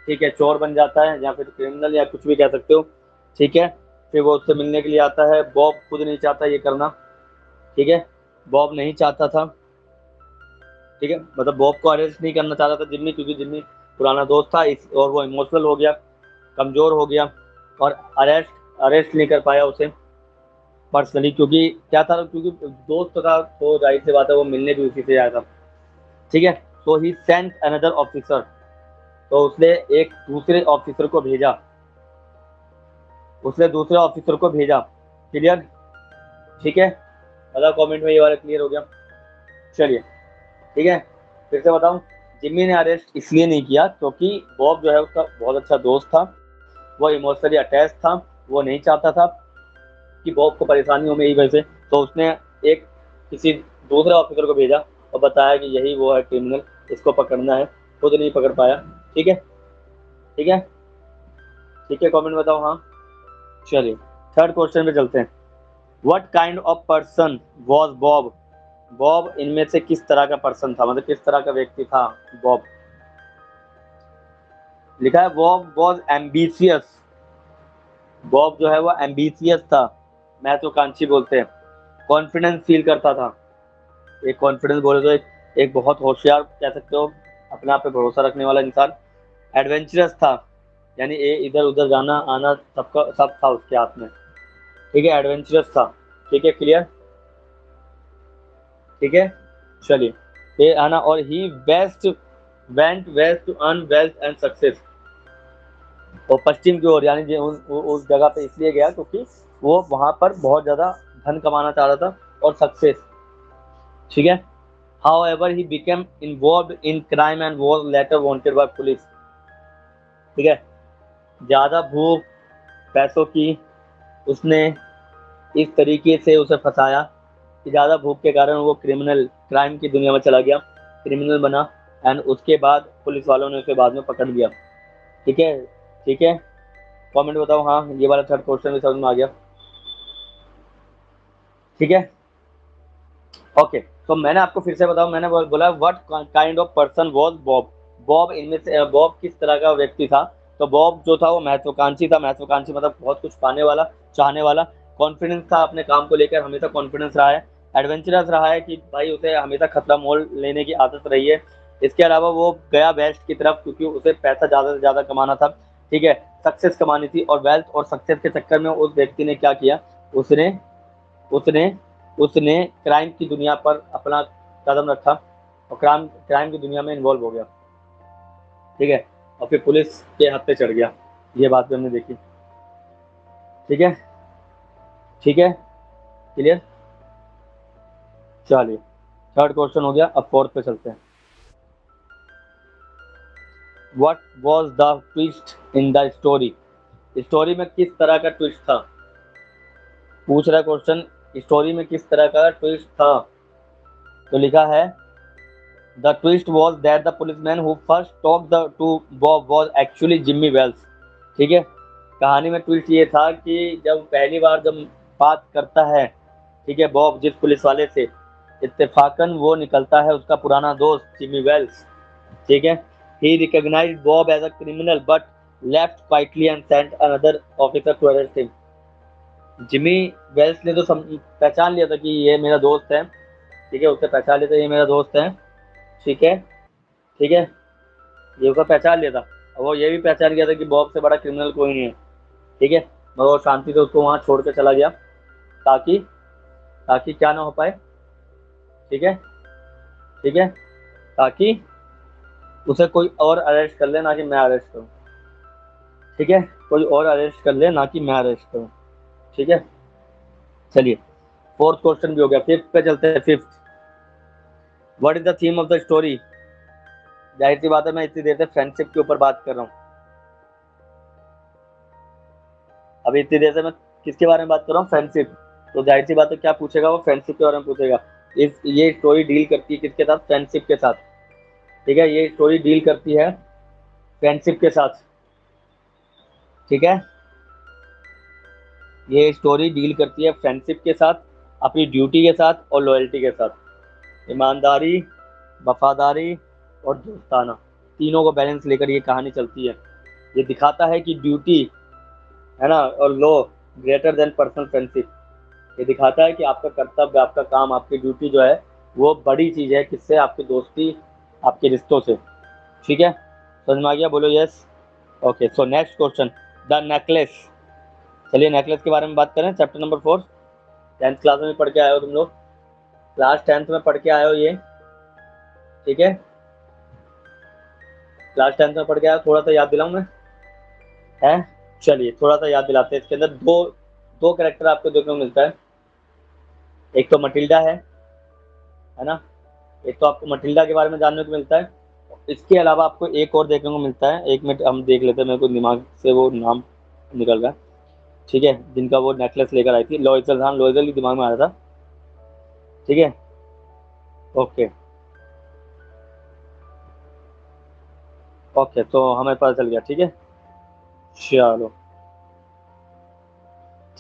ठीक है, चोर बन जाता है, या फिर क्रिमिनल, या कुछ भी कह सकते हो। ठीक है, फिर वो उससे मिलने के लिए आता है, बॉब खुद नहीं चाहता ये करना। ठीक है, बॉब नहीं चाहता था, ठीक है, मतलब बॉब को अरेस्ट नहीं करना चाहता था जिम्मी, क्योंकि जिम्मी पुराना दोस्त था, और वो इमोशनल हो गया, कमजोर हो गया, और अरेस्ट नहीं कर पाया उसे पर्सनली, क्योंकि क्या था, क्योंकि दोस्त था तो जाहिर सी बात है वो मिलने भी उसी से आया था। ठीक है, तो ही सेंट अनदर ऑफिसर, तो उसने एक दूसरे ऑफिसर को भेजा। उसने दूसरे ऑफिसर को भेजा। क्लियर? ठीक है, मतलब कमेंट में ये वाला क्लियर हो गया। चलिए ठीक है, फिर से बताऊं, जिम्मी ने अरेस्ट इसलिए नहीं किया क्योंकि बॉब जो है उसका बहुत अच्छा दोस्त था, वो इमोशनली अटैच था, वो नहीं चाहता था कि बॉब को परेशानी हो मेरी वजह से। तो उसने एक किसी दूसरे ऑफिसर को भेजा और बताया कि यही वो है क्रिमिनल, इसको पकड़ना है, खुद नहीं पकड़ पाया। ठीक है, ठीक है, ठीक है, कमेंट बताओ हाँ। चलिए थर्ड क्वेश्चन पे चलते हैं। What kind of person was Bob? Bob इनमें से किस तरह का पर्सन था, मतलब किस तरह का व्यक्ति था बॉब? लिखा है बॉब वॉज एम्बिशियस। बॉब जो है वो एम्बिशियस था, महत्वाकांक्षी बोलते हैं। कॉन्फिडेंस फील करता था, एक कॉन्फिडेंस बोले तो एक बहुत होशियार कह सकते हो, अपने आप पे भरोसा रखने वाला इंसान। एडवेंचरस था, यानी ये इधर उधर जाना आना सबका सब था उसके हाथ में। ठीक है, एडवेंचरस था। ठीक है, क्लियर? ठीक है, चलिए ये आना। और he west went west to earn wealth and success. वो पश्चिम की ओर, यानी उस जगह पे इसलिए गया क्योंकि वो वहां पर बहुत ज्यादा धन कमाना चाह रहा था और सक्सेस। ठीक है, however he became involved in crime and was later wanted by police। ठीक है, ज्यादा भूख पैसों की उसने इस तरीके से उसे फंसाया कि ज्यादा भूख के कारण वो क्रिमिनल क्राइम की दुनिया में चला गया, क्रिमिनल बना। एंड उसके बाद पुलिस वालों ने उसे बाद में पकड़ लिया। ठीक है, ठीक है, कमेंट बताओ हाँ, ये वाला थर्ड क्वेश्चन भी समझ में आ गया। ठीक है, ओके। तो मैंने आपको फिर से बताऊं, मैंने बोला what kind of person was Bob. Bob इनमें से बॉब किस तरह का व्यक्ति था? तो बॉब जो था वो महत्वाकांक्षी था। महत्वाकांक्षी मतलब बहुत कुछ पाने वाला, चाहने वाला। कॉन्फिडेंस था, अपने काम को लेकर हमेशा कॉन्फिडेंस रहा है। एडवेंचरस रहा है कि भाई उसे हमेशा खतरा मोल लेने की आदत रही है। इसके अलावा वो गया वेस्ट की तरफ क्योंकि उसे पैसा ज़्यादा से ज़्यादा कमाना था। ठीक है, सक्सेस कमानी थी, और वेल्थ और सक्सेस के चक्कर में उस व्यक्ति ने क्या किया, उसने उसने उसने क्राइम की दुनिया पर अपना कदम रखा और क्राइम क्राइम की दुनिया में इन्वॉल्व हो गया। ठीक है, और फिर पुलिस के हाथ पे चढ़ गया। ये बात भी हमने देखी। ठीक है, ठीक है, क्लियर? चलिए थर्ड क्वेश्चन हो गया, अब फोर्थ पे चलते हैं। What was the twist in the story? Story में किस तरह का ट्विस्ट था, पूछ रहा क्वेश्चन। स्टोरी में किस तरह का ट्विस्ट था? तो लिखा है the twist was that the policeman who first talk the to Bob was actually Jimmy Wales. ठीक है, कहानी में ट्विस्ट ये था कि जब पहली बार जब बात करता है, ठीक है, बॉब जिस पुलिस वाले से, इत्तेफाकन वो निकलता है उसका पुराना दोस्त जिम्मी वेल्स। ठीक है, he recognised Bob as a criminal but left quietly and sent another officer to arrest him. Jimmy Wells ने तो पहचान लिया था कि ये मेरा दोस्त है। ठीक है, उसने पहचान लिया था ये मेरा दोस्त है। ठीक है, ठीक है, ये उसका पहचान लिया था। और वो ये भी पहचान गया था कि बॉब से बड़ा क्रिमिनल कोई नहीं है। ठीक है, मगर वो शांति से उसको वहां छोड़ के चला गया ताकि ताकि क्या ना हो पाए। ठीक है, ठीक है, ताकि उसे कोई और अरेस्ट कर ले, ना कि मैं अरेस्ट करूं। ठीक है, कोई और अरेस्ट कर ले, ना कि मैं अरेस्ट करूं। ठीक है, चलिए फोर्थ क्वेश्चन भी हो गया, फिफ्थ पे चलते हैं। Fifth, what is the theme of the story? जाहिर सी बात है मैं इतनी देर से फ्रेंडशिप के ऊपर बात कर रहा हूँ। अभी इतनी देर से मैं किसके बारे में बात कर रहा हूँ? फ्रेंडशिप। तो जाहिर सी बात है क्या पूछेगा वो, फ्रेंडशिप के बारे में पूछेगा। इस ये स्टोरी डील करती है किसके साथ? फ्रेंडशिप के साथ। ठीक है, ये स्टोरी डील करती है फ्रेंडशिप के साथ। ठीक है, ये स्टोरी डील करती है फ्रेंडशिप के साथ, अपनी ड्यूटी के साथ और लॉयल्टी के साथ। ईमानदारी, वफादारी और दोस्ताना, तीनों को बैलेंस लेकर ये कहानी चलती है। ये दिखाता है कि ड्यूटी है ना और law greater than personal friendship. ये दिखाता है कि आपका कर्तव्य, आपका काम, आपकी ड्यूटी जो है वो बड़ी चीज है किससे? आपकी दोस्ती, आपके रिश्तों से। ठीक है, समझ में आ गया? बोलो yes. Okay, so next question, the necklace. चलिए नेकलेस के बारे में बात करें, चैप्टर नंबर 4। 10th क्लास में पढ़ के आए हो तुम लोग, क्लास 10th में पढ़ के आए हो ये। ठीक है, क्लास 10th में पढ़ के आए हो, थोड़ा सा याद दिलाऊं मैं, है? चलिए थोड़ा सा याद दिलाते हैं। इसके अंदर दो दो कैरेक्टर आपको देखने को मिलता है। एक तो मटिल्डा है ना, एक तो आपको मटिल्डा के बारे में जानने को मिलता है। इसके अलावा आपको एक और देखने को मिलता है, एक मिनट हम देख लेते हैं, मेरे को दिमाग से वो नाम निकल रहा है। ठीक है, जिनका वो नेकलेस लेकर आई थी, लॉयजल, हाँ लॉयजल ही दिमाग में आ रहा था। ठीक है, ओके ओके, तो हमें पता चल गया। ठीक है, चलो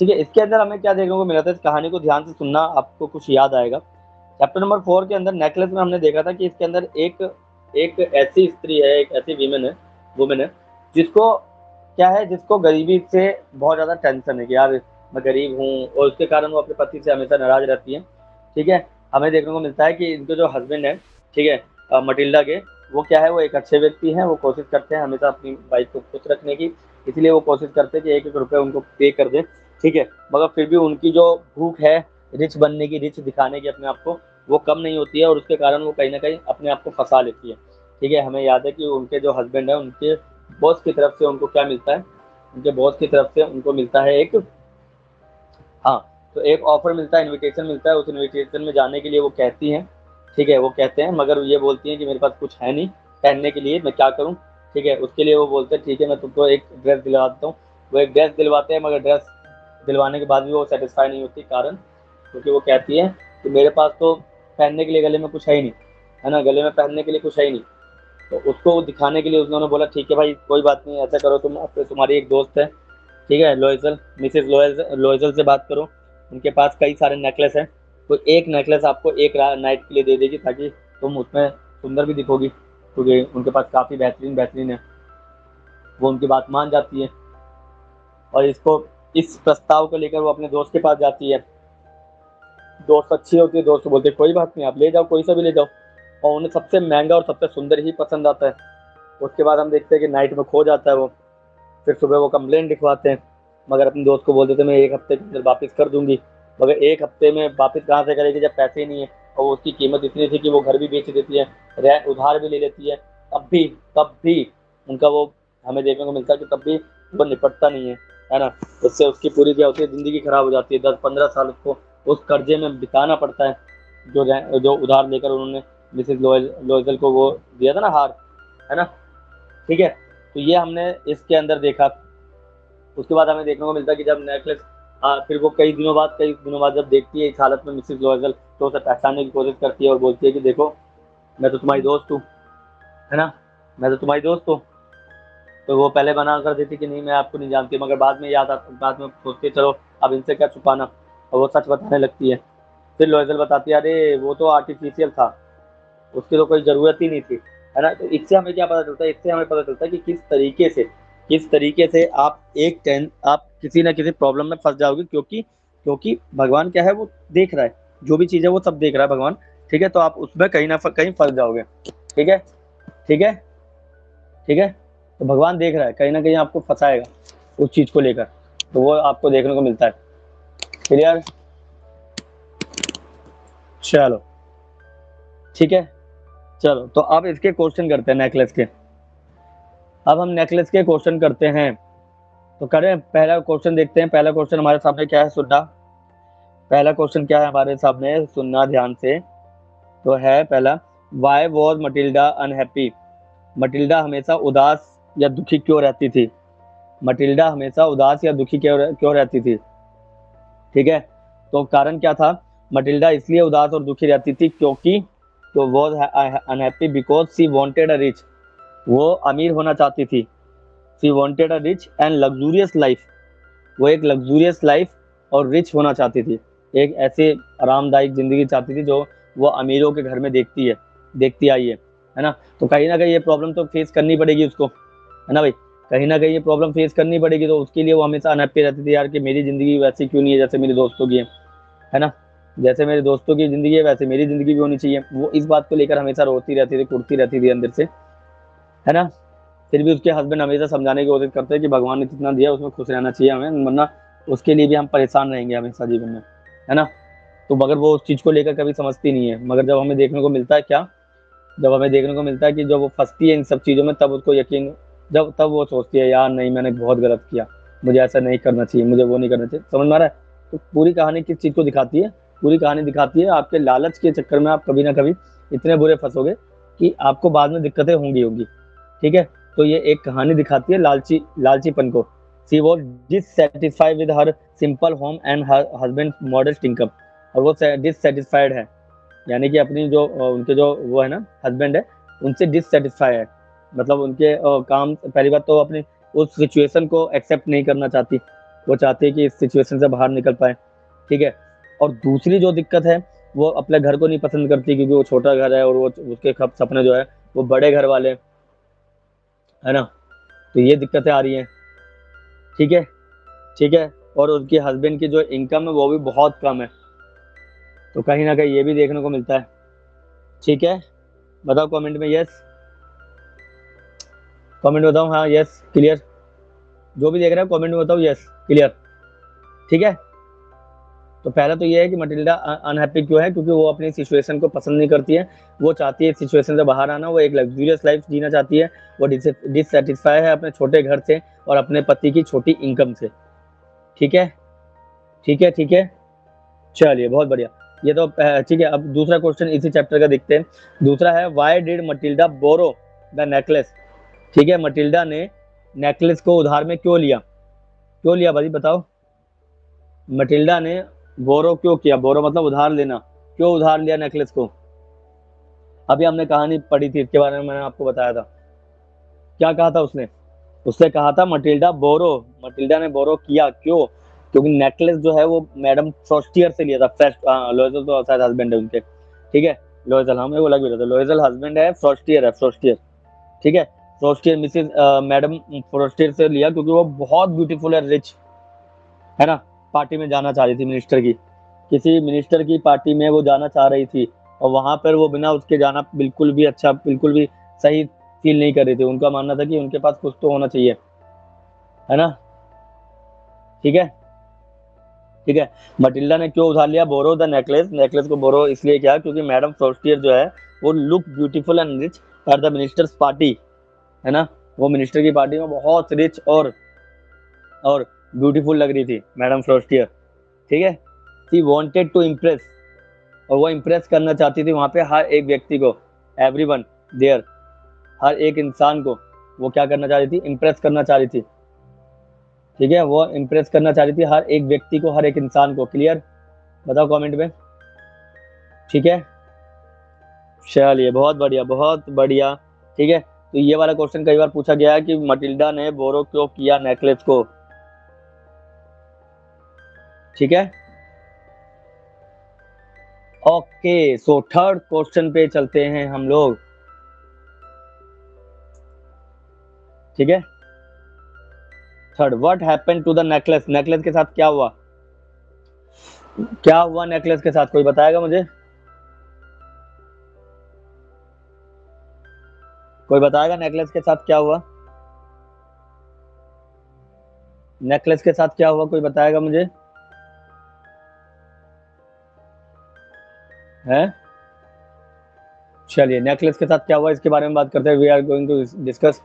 ठीक है। इसके अंदर हमें क्या देखने को मिला था, इस कहानी को ध्यान से सुनना, आपको कुछ याद आएगा। चैप्टर नंबर 4 के अंदर नेकलेस में हमने देखा था कि इसके अंदर एक एक ऐसी स्त्री है, एक ऐसी वुमेन है जिसको क्या है, जिसको गरीबी से बहुत ज्यादा टेंशन है कि यार मैं गरीब हूँ, और उसके कारण वो अपने पति से हमेशा नाराज रहती है। ठीक है, हमें देखने को मिलता है कि इनके जो हस्बैंड है, ठीक है, मटिल्डा के, वो क्या है, वो एक अच्छे व्यक्ति हैं, वो कोशिश करते हैं हमेशा अपनी वाइफ को खुश रखने की। इसलिए वो कोशिश करते हैं कि 1-1 रुपये उनको पे कर दें। ठीक है, मगर फिर भी उनकी जो भूख है रिच बनने की, रिच दिखाने की अपने आप को, वो कम नहीं होती है, और उसके कारण वो कहीं ना कहीं अपने आप को फंसा लेती है। ठीक है, हमें याद है कि उनके जो हस्बैंड है, उनके बॉस की तरफ से उनको क्या मिलता है, उनके बॉस की तरफ से उनको मिलता है एक, हाँ, तो एक ऑफर मिलता है, इनविटेशन मिलता है। उस इनविटेशन में जाने के लिए वो कहती हैं, ठीक है, वो कहते हैं, मगर ये बोलती हैं कि मेरे पास कुछ है नहीं पहनने के लिए, मैं क्या करूँ। ठीक है, उसके लिए वो बोलते हैं ठीक है मैं तुमको एक ड्रेस दिलवा देता हूँ। वो एक ड्रेस दिलवाते हैं, मगर ड्रेस दिलवाने के बाद भी वो सेटिस्फाई नहीं होती। कारण क्योंकि वो कहती है कि मेरे पास तो पहनने के लिए गले में कुछ है ही नहीं, है ना, गले में पहनने के लिए कुछ है ही नहीं। तो उसको दिखाने के लिए उन्होंने बोला ठीक है भाई कोई बात नहीं, ऐसा करो तुम, तुम्हारी एक दोस्त है, ठीक है, लोइजल, मिसेस लोइजल, लोइजल से बात करो, उनके पास कई सारे नेकलेस हैं, तो एक नेकलेस आपको एक नाइट के लिए दे देगी, ताकि तुम उसमें सुंदर भी दिखोगी, क्योंकि उनके पास काफ़ी बेहतरीन बेहतरीन है। वो उनकी बात मान जाती है, और इसको, इस प्रस्ताव को लेकर वो अपने दोस्त के पास जाती है। दोस्त अच्छी होती है, दोस्त बोलते कोई बात नहीं, आप ले जाओ, कोई सा भी ले जाओ, और उन्हें सबसे महंगा और सबसे सुंदर ही पसंद आता है। उसके बाद हम देखते हैं कि नाइट में खो जाता है वो। फिर सुबह वो कंप्लेंट लिखवाते हैं, मगर अपने दोस्त को बोल देते मैं 1 हफ्ते के अंदर वापस कर दूंगी। मगर 1 हफ्ते में वापस कहाँ से करेगी जब पैसे ही नहीं है, और उसकी कीमत इतनी थी कि वो घर भी बेच देती है, उधार भी ले लेती है। तब भी उनका वो, हमें देखने को मिलता है कि तब भी वो निपटता नहीं है ना। उससे उसकी पूरी क्या होती है, जिंदगी खराब हो जाती है। 10-15 साल उसको उस कर्जे में बिताना पड़ता है, जो उधार लेकर उन्होंने मिसेज लोयजल को वो दिया था ना, हार, है ना। ठीक है, तो ये हमने इसके अंदर देखा। उसके बाद हमें देखने को मिलता है कि जब नेकलेस, फिर वो कई दिनों बाद जब देखती है इस हालत में मिसेज लोयजल, तो उसे पहचानने की कोशिश करती है और बोलती है कि देखो मैं तो तुम्हारी दोस्त हूँ, है ना, मैं तो तुम्हारी दोस्त हूँ। तो वो पहले मना कर देती कि नहीं मैं आपको नहीं जानती, मगर बाद में सोचती है चलो अब इनसे क्या छुपाना, और वो सच बताने लगती है। फिर लोयजल बताती है अरे वो तो आर्टिफिशियल था, उसकी तो कोई ज़रूरत ही नहीं थी, है ना। तो इससे हमें क्या पता चलता है, इससे हमें पता चलता है कि किस तरीके से आप किसी ना किसी प्रॉब्लम में फंस जाओगे, क्योंकि क्योंकि भगवान क्या है, वो देख रहा है, जो भी चीज़ है वो सब देख रहा है भगवान। ठीक है, तो आप उसमें कहीं ना कहीं फंस जाओगे। ठीक है, ठीक है, ठीक है, तो भगवान देख रहा है, कहीं ना कहीं आपको फंसाएगा उस चीज़ को लेकर, तो वो आपको देखने को मिलता है। क्लियर, चलो ठीक है। चलो तो अब इसके क्वेश्चन करते हैं, नेकलेस के। अब हम नेकलेस के क्वेश्चन करते हैं, तो करें, पहला क्वेश्चन देखते हैं। पहला क्वेश्चन हमारे सामने क्या है, सुनना। पहला क्वेश्चन क्या है हमारे सामने, सुनना ध्यान से। तो है पहला, why was Matilda unhappy. Matilda हमेशा उदास या दुखी क्यों रहती थी। मटिल्डा हमेशा उदास या दुखी क्यों क्यों रहती थी। ठीक है, तो कारण क्या था, मटिल्डा इसलिए उदास और दुखी रहती थी क्योंकि, तो was unhappy because she wanted a rich, वो अमीर होना चाहती थी। She wanted a rich and luxurious life, वो एक लग्जूरियस लाइफ और रिच होना चाहती थी, एक ऐसे आरामदायक जिंदगी चाहती थी जो वो अमीरों के घर में देखती आई है ना। तो कहीं ना कहीं ये प्रॉब्लम तो फेस करनी पड़ेगी उसको, है ना भाई, कहीं ना कहीं ये प्रॉब्लम फेस करनी पड़ेगी। तो उसके लिए वो हमेशा अनहैप्पी रहती थी यार, कि मेरी जिंदगी वैसी क्यों नहीं है जैसे मेरे दोस्तों की है ना, जैसे मेरे दोस्तों की जिंदगी है वैसे मेरी जिंदगी भी होनी चाहिए। वो इस बात को लेकर हमेशा रोती रहती थी, कुड़ती रहती थी अंदर से, है ना। फिर भी उसके हस्बैंड हमेशा समझाने की कोशिश करते हैं कि भगवान ने जितना दिया उसमें खुश रहना चाहिए हमें, वरना उसके लिए भी हम परेशान रहेंगे हमेशा जीवन में, है ना। तो मगर वो उस चीज़ को लेकर कभी समझती नहीं है। मगर जब हमें देखने को मिलता है क्या, जब हमें देखने को मिलता है कि जब वो फंसती है इन सब चीज़ों में, तब उसको यकीन, जब तब वो सोचती है यार नहीं मैंने बहुत गलत किया, मुझे ऐसा नहीं करना चाहिए, मुझे वो नहीं करना चाहिए, समझ में आ रहा है? तो पूरी कहानी किस चीज को दिखाती है? पूरी कहानी दिखाती है आपके लालच के चक्कर में आप कभी ना कभी इतने बुरे फंसोगे कि आपको बाद में दिक्कतें होंगी। ठीक है, तो ये एक कहानी दिखाती है लालचीपन को। She was dissatisfied with her simple home and her husband modest income, और वो डिससेटिस्फाइड है, यानी कि अपनी जो उनके जो वो है ना हस्बैंड है, उनसे डिससेटिस्फाई है, मतलब उनके काम, पहली बात तो अपनी उस सिचुएशन को एक्सेप्ट नहीं करना चाहती, वो चाहती है कि इस सिचुएशन से बाहर निकल पाए। ठीक है, और दूसरी जो दिक्कत है, वो अपने घर को नहीं पसंद करती, क्योंकि वो छोटा घर है और वो उसके सपने जो है वो बड़े घर वाले, है ना? तो ये दिक्कतें आ रही हैं। ठीक है, ठीक है, और उनके हस्बैंड की जो इनकम है वो भी बहुत कम है, तो कहीं ना कहीं ये भी देखने को मिलता है। ठीक है, बताओ कमेंट में यस, कमेंट बताओ हाँ यस क्लियर, जो भी देख रहे हो कमेंट में बताओ यस क्लियर। ठीक है, तो पहला तो ये है कि मटिल्डा अनहैप्पी क्यों है, क्योंकि वो अपनी सिचुएशन को पसंद नहीं करती है, वो चाहती है इस सिचुएशन से बाहर आना, वो एक लग्जूरियस लाइफ जीना चाहती है, वो डिससेटिस्फाई है अपने छोटे घर से और अपने पति की छोटी इनकम से। ठीक है, ठीक है, ठीक है, चलिए बहुत बढ़िया। ये तो ठीक है, अब दूसरा क्वेश्चन इसी चैप्टर का देखते हैं। दूसरा है why did Matilda borrow the necklace. ठीक है, मटिल्डा ने नेकलेस को उधार में क्यों लिया? क्यों लिया भाई बताओ? मटिल्डा ने बोरो क्यों किया? बोरो मतलब उधार लेना, क्यों उधार लिया नेकलेस को? अभी हमने कहानी पढ़ी थी, इसके बारे में मैंने आपको बताया था। क्या कहा था उसने? उसने कहा था मटिल्डा बोरो, मटिल्डा ने बोरो किया क्यों? क्योंकि नेकलेस जो है वो मैडम फ्रॉस्टियर से लिया था। लोएजल तो शायद हस्बैंड है उनके। ठीक है, लोएजल, हमें वो लग भी रहा था, लोएजल हस्बैंड है, फ्रॉस्टियर है, फ्रॉस्टियर। ठीक है, फ्रॉस्टियर मिसेज मैडम फ्रॉस्टियर से लिया, क्योंकि वो बहुत ब्यूटीफुल है, रिच है ना। पार्टी में जाना चाह रही थी मिनिस्टर की, किसी मिनिस्टर की पार्टी में वो जाना चाह रही थी, और वहां पर वो बिना उसके जाना बिल्कुल भी अच्छा, बिल्कुल भी सही फील नहीं कर रही थी। उनका मानना था कि उनके पास कुछ तो होना चाहिए, है ना। ठीक है, ठीक है, मटिल्डा ने क्यों उधार लिया? बोरो द नेकलेस, नेकलेस को बोरो इसलिए किया क्योंकि मैडम फ्रोस्टियर जो है वो look beautiful and rich at the ministers party, है ना। वो मिनिस्टर की पार्टी में बहुत रिच और ब्यूटीफुल लग रही थी मैडम फ्रोस्टियर। ठीक है, शी वांटेड टू इम्प्रेस, और वो इम्प्रेस करना चाहती थी वहां पे हर एक व्यक्ति को, एवरीवन देयर, हर एक इंसान को वो क्या करना चाह रही थी? इम्प्रेस करना चाह रही थी। ठीक है, वो इम्प्रेस करना चाह रही थी हर एक व्यक्ति को, हर एक इंसान को। क्लियर, बताओ कमेंट में। ठीक है, चलिए बहुत बढ़िया, बहुत बढ़िया। ठीक है, तो ये वाला क्वेश्चन कई बार पूछा गया है कि मटिल्डा ने बोरो क्यों किया नेकलेस को। ठीक है, ओके, सो थर्ड क्वेश्चन पे चलते हैं हम लोग। ठीक है, third, what happened to the necklace, necklace के साथ क्या हुआ? क्या हुआ नेकलेस के साथ, कोई बताएगा मुझे? कोई बताएगा नेकलेस के साथ क्या हुआ? नेकलेस के साथ क्या हुआ, कोई बताएगा मुझे? है, चलिए नेकलेस के साथ क्या हुआ इसके बारे में बात करते हैं, we are going to discuss.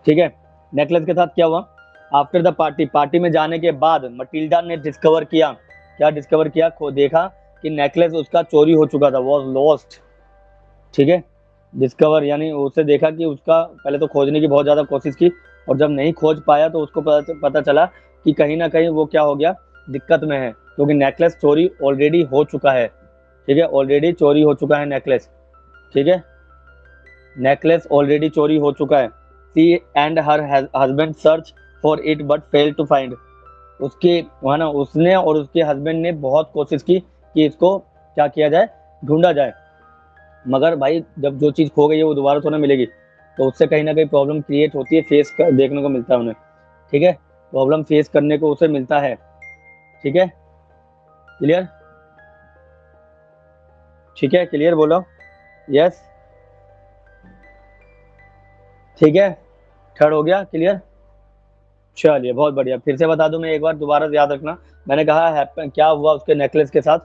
ठीक है, नेकलेस के साथ क्या हुआ? आफ्टर द पार्टी, पार्टी में जाने के बाद मटिल्डा ने डिस्कवर किया, क्या डिस्कवर किया? को देखा कि नेकलेस उसका चोरी हो चुका था, वॉज लॉस्ट। ठीक है, डिस्कवर यानी उसे देखा कि उसका, पहले तो खोजने की बहुत ज्यादा कोशिश की, और जब नहीं खोज पाया तो उसको पता चला कि कहीं ना कहीं वो क्या हो गया, दिक्कत में है, क्योंकि नेकलेस चोरी ऑलरेडी हो चुका है। ठीक है, ऑलरेडी चोरी हो चुका है नेकलेस। ठीक है, नेकलेस ऑलरेडी चोरी हो चुका है। She and her husband search for it but fail to find, उसके वहाँ ना उसने और उसके हस्बैंड ने बहुत कोशिश की कि इसको क्या किया जाए, ढूंढा जाए, मगर भाई जब जो चीज़ खो गई है वो दोबारा तो ना मिलेगी, तो उससे कहीं ना कहीं प्रॉब्लम क्रिएट होती है, देखने को मिलता है उन्हें। ठीक है, प्रॉब्लम फेस करने को उसे मिलता है। ठीक है, क्लियर, ठीक है, क्लियर बोलो यस। ठीक है, थर्ड हो गया क्लियर, चलिए बहुत बढ़िया। फिर से बता दूं मैं एक बार, दोबारा से याद रखना। मैंने कहा है क्या हुआ उसके नेकलेस के साथ।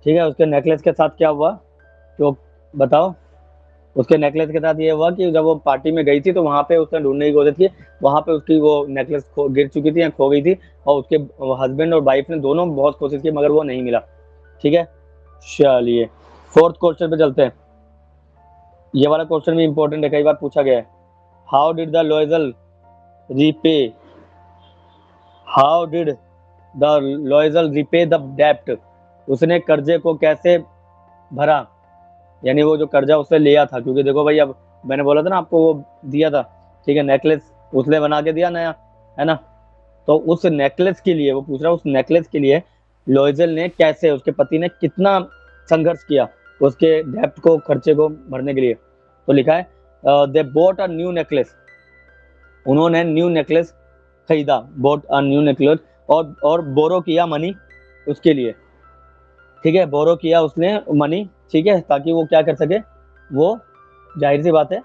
ठीक है, उसके नेकलेस के साथ क्या हुआ, तो बताओ। उसके नेकलेस के साथ ये हुआ कि जब वो पार्टी में गई थी तो वहां पे उसने ढूंढने की कोशिश की, वहां पे उसकी वो नेकलेस गिर चुकी थी या खो गई थी, और उसके हस्बैंड और वाइफ ने दोनों बहुत कोशिश की मगर वो नहीं मिला। ठीक है, चलिए फोर्थ क्वेश्चन पे चलते हैं। ये वाला क्वेश्चन भी इंपॉर्टेंट है, कई बार पूछा गया है। How did the Loisel repay how did the Loisel repay the डेप्ट, उसने कर्जे को कैसे भरा, यानी वो जो कर्जा उससे लिया था, क्योंकि देखो भाई अब मैंने बोला था ना आपको वो दिया था, ठीक है, नेकलेस उसने बना के दिया नया, है ना, तो उस नेकलेस के लिए वो पूछ रहा है, उस नेकलेस के लिए लॉयजल ने कैसे, उसके पति ने कितना संघर्ष किया उसके डेप्ट को, खर्चे को भरने के लिए। तो लिखा है they both a new necklace, उन्होंने न्यू नेकलेस खरीदा, बोट अ न्यू नेकलेस, और बोरो किया मनी उसके लिए, ठीक है, बोरो किया उसने मनी, ठीक है, ताकि वो क्या कर सके, वो जाहिर सी बात है,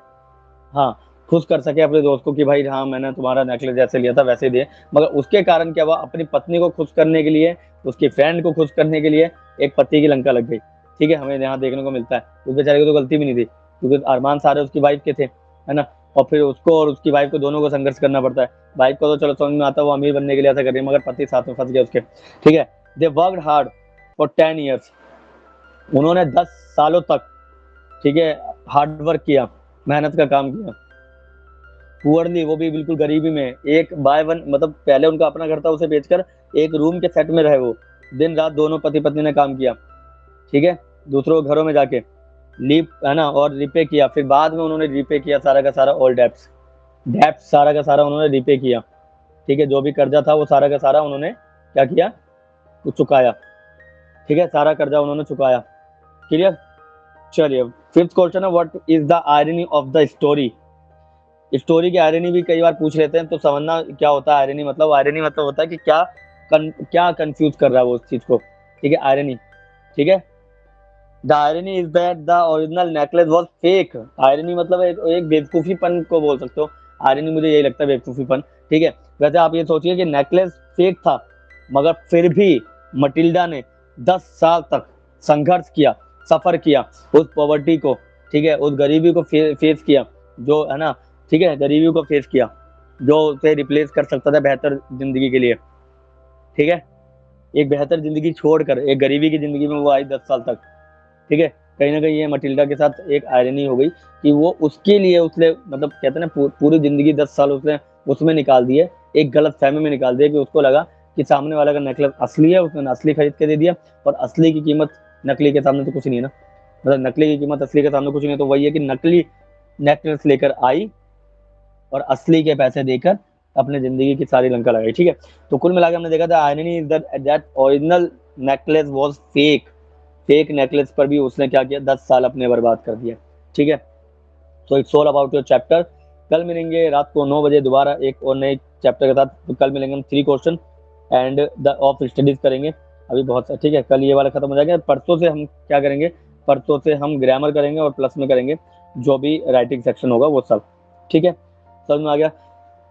हाँ, खुश कर सके अपने दोस्त को कि भाई हाँ मैंने तुम्हारा नेकलेस जैसे लिया था वैसे ही दिए। मगर उसके कारण क्या हुआ, अपनी पत्नी को खुश करने के लिए, उसकी फ्रेंड को खुश करने के लिए एक पति की लंका लग गई। ठीक है, हमें यहाँ देखने को मिलता है, उस बेचारे को तो गलती भी नहीं थी, क्योंकि अरमान सारे उसकी वाइफ के थे, है ना, और फिर उसको और उसकी वाइफ को दोनों को संघर्ष करना पड़ता है। वाइफ को तो चलो समझ में आता है, वो अमीर बनने के लिए ऐसा कर रही है, मगर पति साथ में फंस गया उसके। ठीक है, they worked hard for 10 years, उन्होंने 10 सालों तक, ठीक है, हार्ड वर्क किया, मेहनत का काम किया। पुअरली, वो भी बिल्कुल गरीबी में, एक बाय वन, मतलब पहले उनका अपना घर था उसे बेचकर एक रूम के सेट में रहे वो, दिन रात दोनों पति पत्नी ने काम किया, ठीक है, दूसरों घरों में जाके लीप, है ना, और रिपे किया, फिर बाद में उन्होंने रिपे किया सारा का सारा ऑल डेप्स, डेप्स सारा का सारा उन्होंने रिपे किया। ठीक है, जो भी कर्जा था वो सारा का सारा उन्होंने क्या किया, वो चुकाया। ठीक है, सारा कर्जा उन्होंने चुकाया। क्लियर, चलिए फिफ्थ क्वेश्चन है, what is the irony of the story, story की आयरनी भी कई बार पूछ लेते हैं, तो समझना क्या होता है आयरनी, मतलब आयरनी मतलब होता है कि क्या कंफ्यूज कर रहा है वो उस चीज को। ठीक है, आयरनी, ठीक है, the irony is that the original necklace was fake, irony मतलब एक बेवकूफीपन को बोल सकते हो, आयरनी मुझे यही लगता है, बेवकूफीपन। ठीक है, वैसे आप ये सोचिए कि नेकलेस फेक था, मगर फिर भी मटिल्डा ने 10 साल तक संघर्ष किया, सफर किया उस पॉवर्टी को, ठीक है, उस गरीबी को फेस किया, जो है ना, ठीक है, गरीबी को फेस किया, जो उसे रिप्लेस कर सकता था बेहतर जिंदगी के लिए। ठीक है, एक बेहतर जिंदगी छोड़कर एक गरीबी की जिंदगी में वो आई 10 साल तक। ठीक है, कहीं ना कहीं ये मटिल्डा के साथ एक आयरनी हो गई कि वो उसके लिए उसने, मतलब कहते हैं ना, पूरी जिंदगी 10 साल उसने उसमें निकाल दिए, एक गलत फहमी में निकाल दिया कि उसको लगा कि सामने वाला का नेकलेस असली है, उसने असली खरीद के दे दिया, और असली की कीमत नकली के सामने तो कुछ नहीं है ना, मतलब नकली की कीमत असली के सामने कुछ नहीं है, तो वही है कि नकली नेकलेस लेकर आई और असली के पैसे देकर अपने जिंदगी की सारी लंका लगाई। ठीक है, तो कुल मिलाकर हमने देखा था irony is that original necklace was fake, fake necklace पर भी उसने क्या किया, 10 साल अपने बर्बाद कर दिया। ठीक है, तो it's all about your chapter. कल मिलेंगे रात को 9 बजे दोबारा एक और नए चैप्टर के साथ, तो कल मिलेंगे हम 3 question and the of studies करेंगे अभी बहुत सा। ठीक है, कल ये वाला खत्म हो जाएगा, परसों से हम क्या करेंगे, परसों से हम ग्रामर करेंगे और प्लस में करेंगे जो भी राइटिंग सेक्शन होगा वो सब। ठीक है, समझ में आ गया।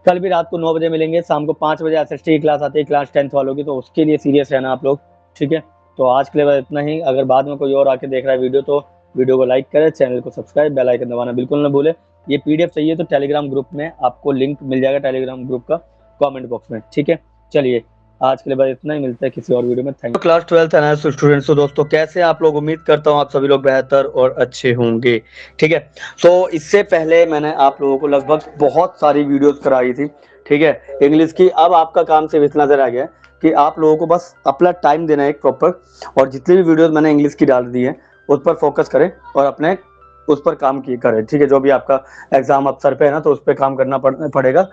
कल भी रात को 9 बजे मिलेंगे, शाम को 5 बजे एसएसटी की क्लास आती है, क्लास 10th वालों की, तो उसके लिए सीरियस रहना आप लोग। ठीक है, तो आज के लिए बस इतना ही। अगर बाद में कोई और आके देख रहा है वीडियो, तो वीडियो को लाइक करें, चैनल को सब्सक्राइब, बेल आइकन दबाना बिल्कुल ना भूले। ये पीडीएफ चाहिए तो टेलीग्राम ग्रुप में आपको लिंक मिल जाएगा, टेलीग्राम ग्रुप का कमेंट बॉक्स में। ठीक है, चलिए आज के लिए बस इतना ही, मिलता है किसी और वीडियो में। Thank you. Class 12th analysis students, तो दोस्तों कैसे आप लोग, उम्मीद करता हूँ आप सभी लोग बेहतर और अच्छे होंगे। ठीक है, तो इससे पहले मैंने आप लोगों को लगभग बहुत सारी वीडियोस कराई थी, ठीक है, इंग्लिश की। अब आपका काम सिर्फ इतना रह गया कि आप लोगों को बस अपना टाइम देना है एक प्रॉपर, और जितनी भी वीडियोस मैंने इंग्लिश की डाल दी है उस पर फोकस करें और अपने उस पर काम करें। ठीक है, जो भी आपका एग्जाम अब सर पे है ना, तो उस पर काम करना पड़ेगा,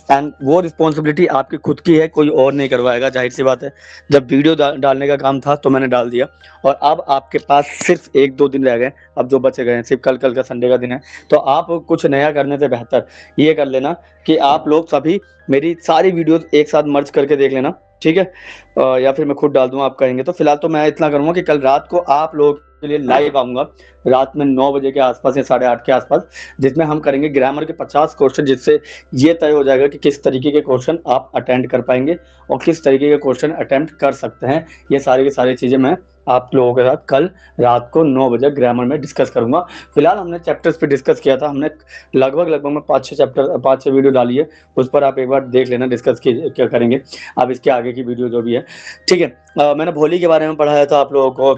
एंड वो रिस्पॉन्सिबिलिटी आपकी खुद की है, कोई और नहीं करवाएगा। जाहिर सी बात है, जब वीडियो डालने का काम था तो मैंने डाल दिया, और अब आपके पास सिर्फ 1-2 दिन रह गए, अब जो बचे गए हैं, सिर्फ कल का संडे का दिन है। तो आप कुछ नया करने से बेहतर ये कर लेना कि आप लोग सभी मेरी सारी वीडियोस एक साथ मर्ज करके देख लेना। ठीक है, या फिर मैं खुद डाल दूंगा, आप कहेंगे तो। फिलहाल तो मैं इतना करूंगा कि कल रात को आप लोग के लिए लाइव आऊंगा रात में 9 बजे के आसपास या 8:30 के आसपास, जिसमें हम करेंगे ग्रामर के 50 क्वेश्चन, जिससे ये तय हो जाएगा कि किस तरीके के क्वेश्चन आप अटेंड कर पाएंगे और किस तरीके के क्वेश्चन अटेम्प्ट कर सकते हैं। ये सारी की सारी चीजें मैं आप लोगों के साथ कल रात को 9 बजे ग्रामर में डिस्कस करूंगा। फिलहाल हमने चैप्टर्स पे डिस्कस किया था, हमने लगभग में 5-6 वीडियो डाली है, उस पर आप एक बार देख लेना, डिस्कस क्या करेंगे अब इसके आगे की वीडियो जो भी है, ठीक है। मैंने भोली के बारे में पढ़ाया था आप लोगों को,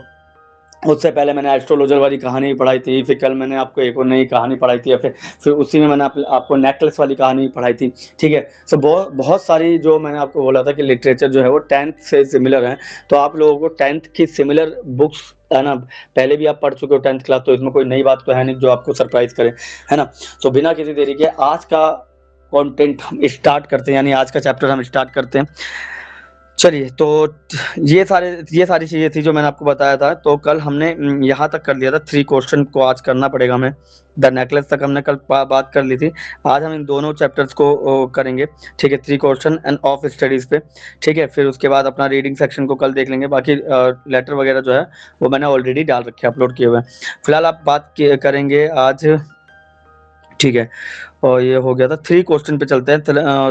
उससे पहले मैंने एस्ट्रोलॉजर वाली कहानी पढ़ाई थी, फिर कल मैंने आपको एक और नई कहानी पढ़ाई थी, फिर उसी में मैंने आपको नेकलेस वाली कहानी पढ़ाई थी, ठीक है। सो बहुत सारी जो मैंने आपको बोला था कि लिटरेचर जो है वो 10th से सिमिलर है, तो आप लोगों को 10th की सिमिलर बुक्स है ना, पहले भी आप पढ़ चुके हो 10th क्लास, तो इसमें कोई नई बात तो है नहीं जो आपको सरप्राइज करे, है ना। तो बिना किसी देरी के आज का कंटेंट हम स्टार्ट करते हैं, यानी आज का चैप्टर हम स्टार्ट करते हैं। चलिए, तो ये सारी चीजें थी जो मैंने आपको बताया था। तो कल हमने यहाँ तक कर लिया था, 3 क्वेश्चन को आज करना पड़ेगा हमें, द नेकलेस तक हमने कल बात कर ली थी। आज हम इन दोनों चैप्टर्स को करेंगे, ठीक है, 3 क्वेश्चन एंड ऑफ स्टडीज पे, ठीक है। फिर उसके बाद अपना रीडिंग सेक्शन को कल देख लेंगे, बाकी लेटर वगैरह जो है वो मैंने ऑलरेडी डाल रखे, अपलोड किए हुए। फिलहाल आप बात करेंगे आज, ठीक है। और ये हो गया था 3 क्वेश्चन पे चलते हैं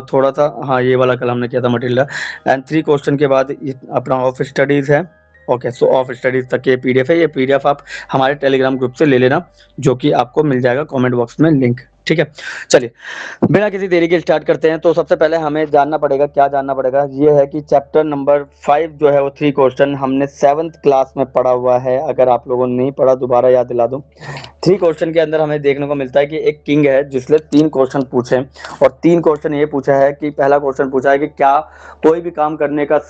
थोड़ा सा, हाँ ये वाला कल हमने किया था मटेरियल, एंड 3 क्वेश्चन के बाद अपना ऑफ स्टडीज है। ओके, सो ऑफ स्टडीज तक ये पीडीएफ है, ये पीडीएफ आप हमारे टेलीग्राम ग्रुप से ले लेना, जो कि आपको मिल जाएगा कमेंट बॉक्स में लिंक, ठीक है। चलिए, बिना किसी देरी के स्टार्ट करते हैं। तो सबसे पहले हमें जानना पड़ेगा, क्या जानना पड़ेगा, ये है कि चैप्टर नंबर 5 जो है वो 3 क्वेश्चन हमने 7th क्लास में पढ़ा हुआ है। अगर आप लोगों ने नहीं पढ़ा, दोबारा याद दिला दूं। 3 क्वेश्चन के अंदर हमें देखने को मिलता है कि एक किंग है जिसने 3 क्वेश्चन पूछे, और 3 क्वेश्चन ये पूछा है कि पहला क्वेश्चन पूछा है कि क्या कोई भी काम करने का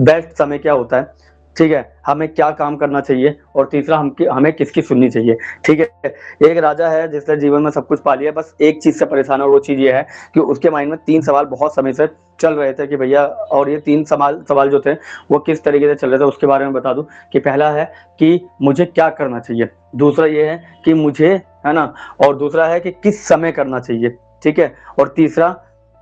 बेस्ट समय क्या होता है, ठीक है, हमें क्या काम करना चाहिए, और तीसरा हमें किसकी सुननी चाहिए, ठीक है। एक राजा है जिसने जीवन में सब कुछ पा लिया, बस एक चीज से परेशान है, और वो चीज ये है कि उसके माइंड में 3 सवाल बहुत समय से चल रहे थे कि भैया, और ये 3 सवाल जो थे वो किस तरीके से चल रहे थे, उसके बारे में बता दूं कि पहला है कि मुझे क्या करना चाहिए, दूसरा ये है कि मुझे, है ना, और दूसरा है कि किस समय करना चाहिए, ठीक है, और तीसरा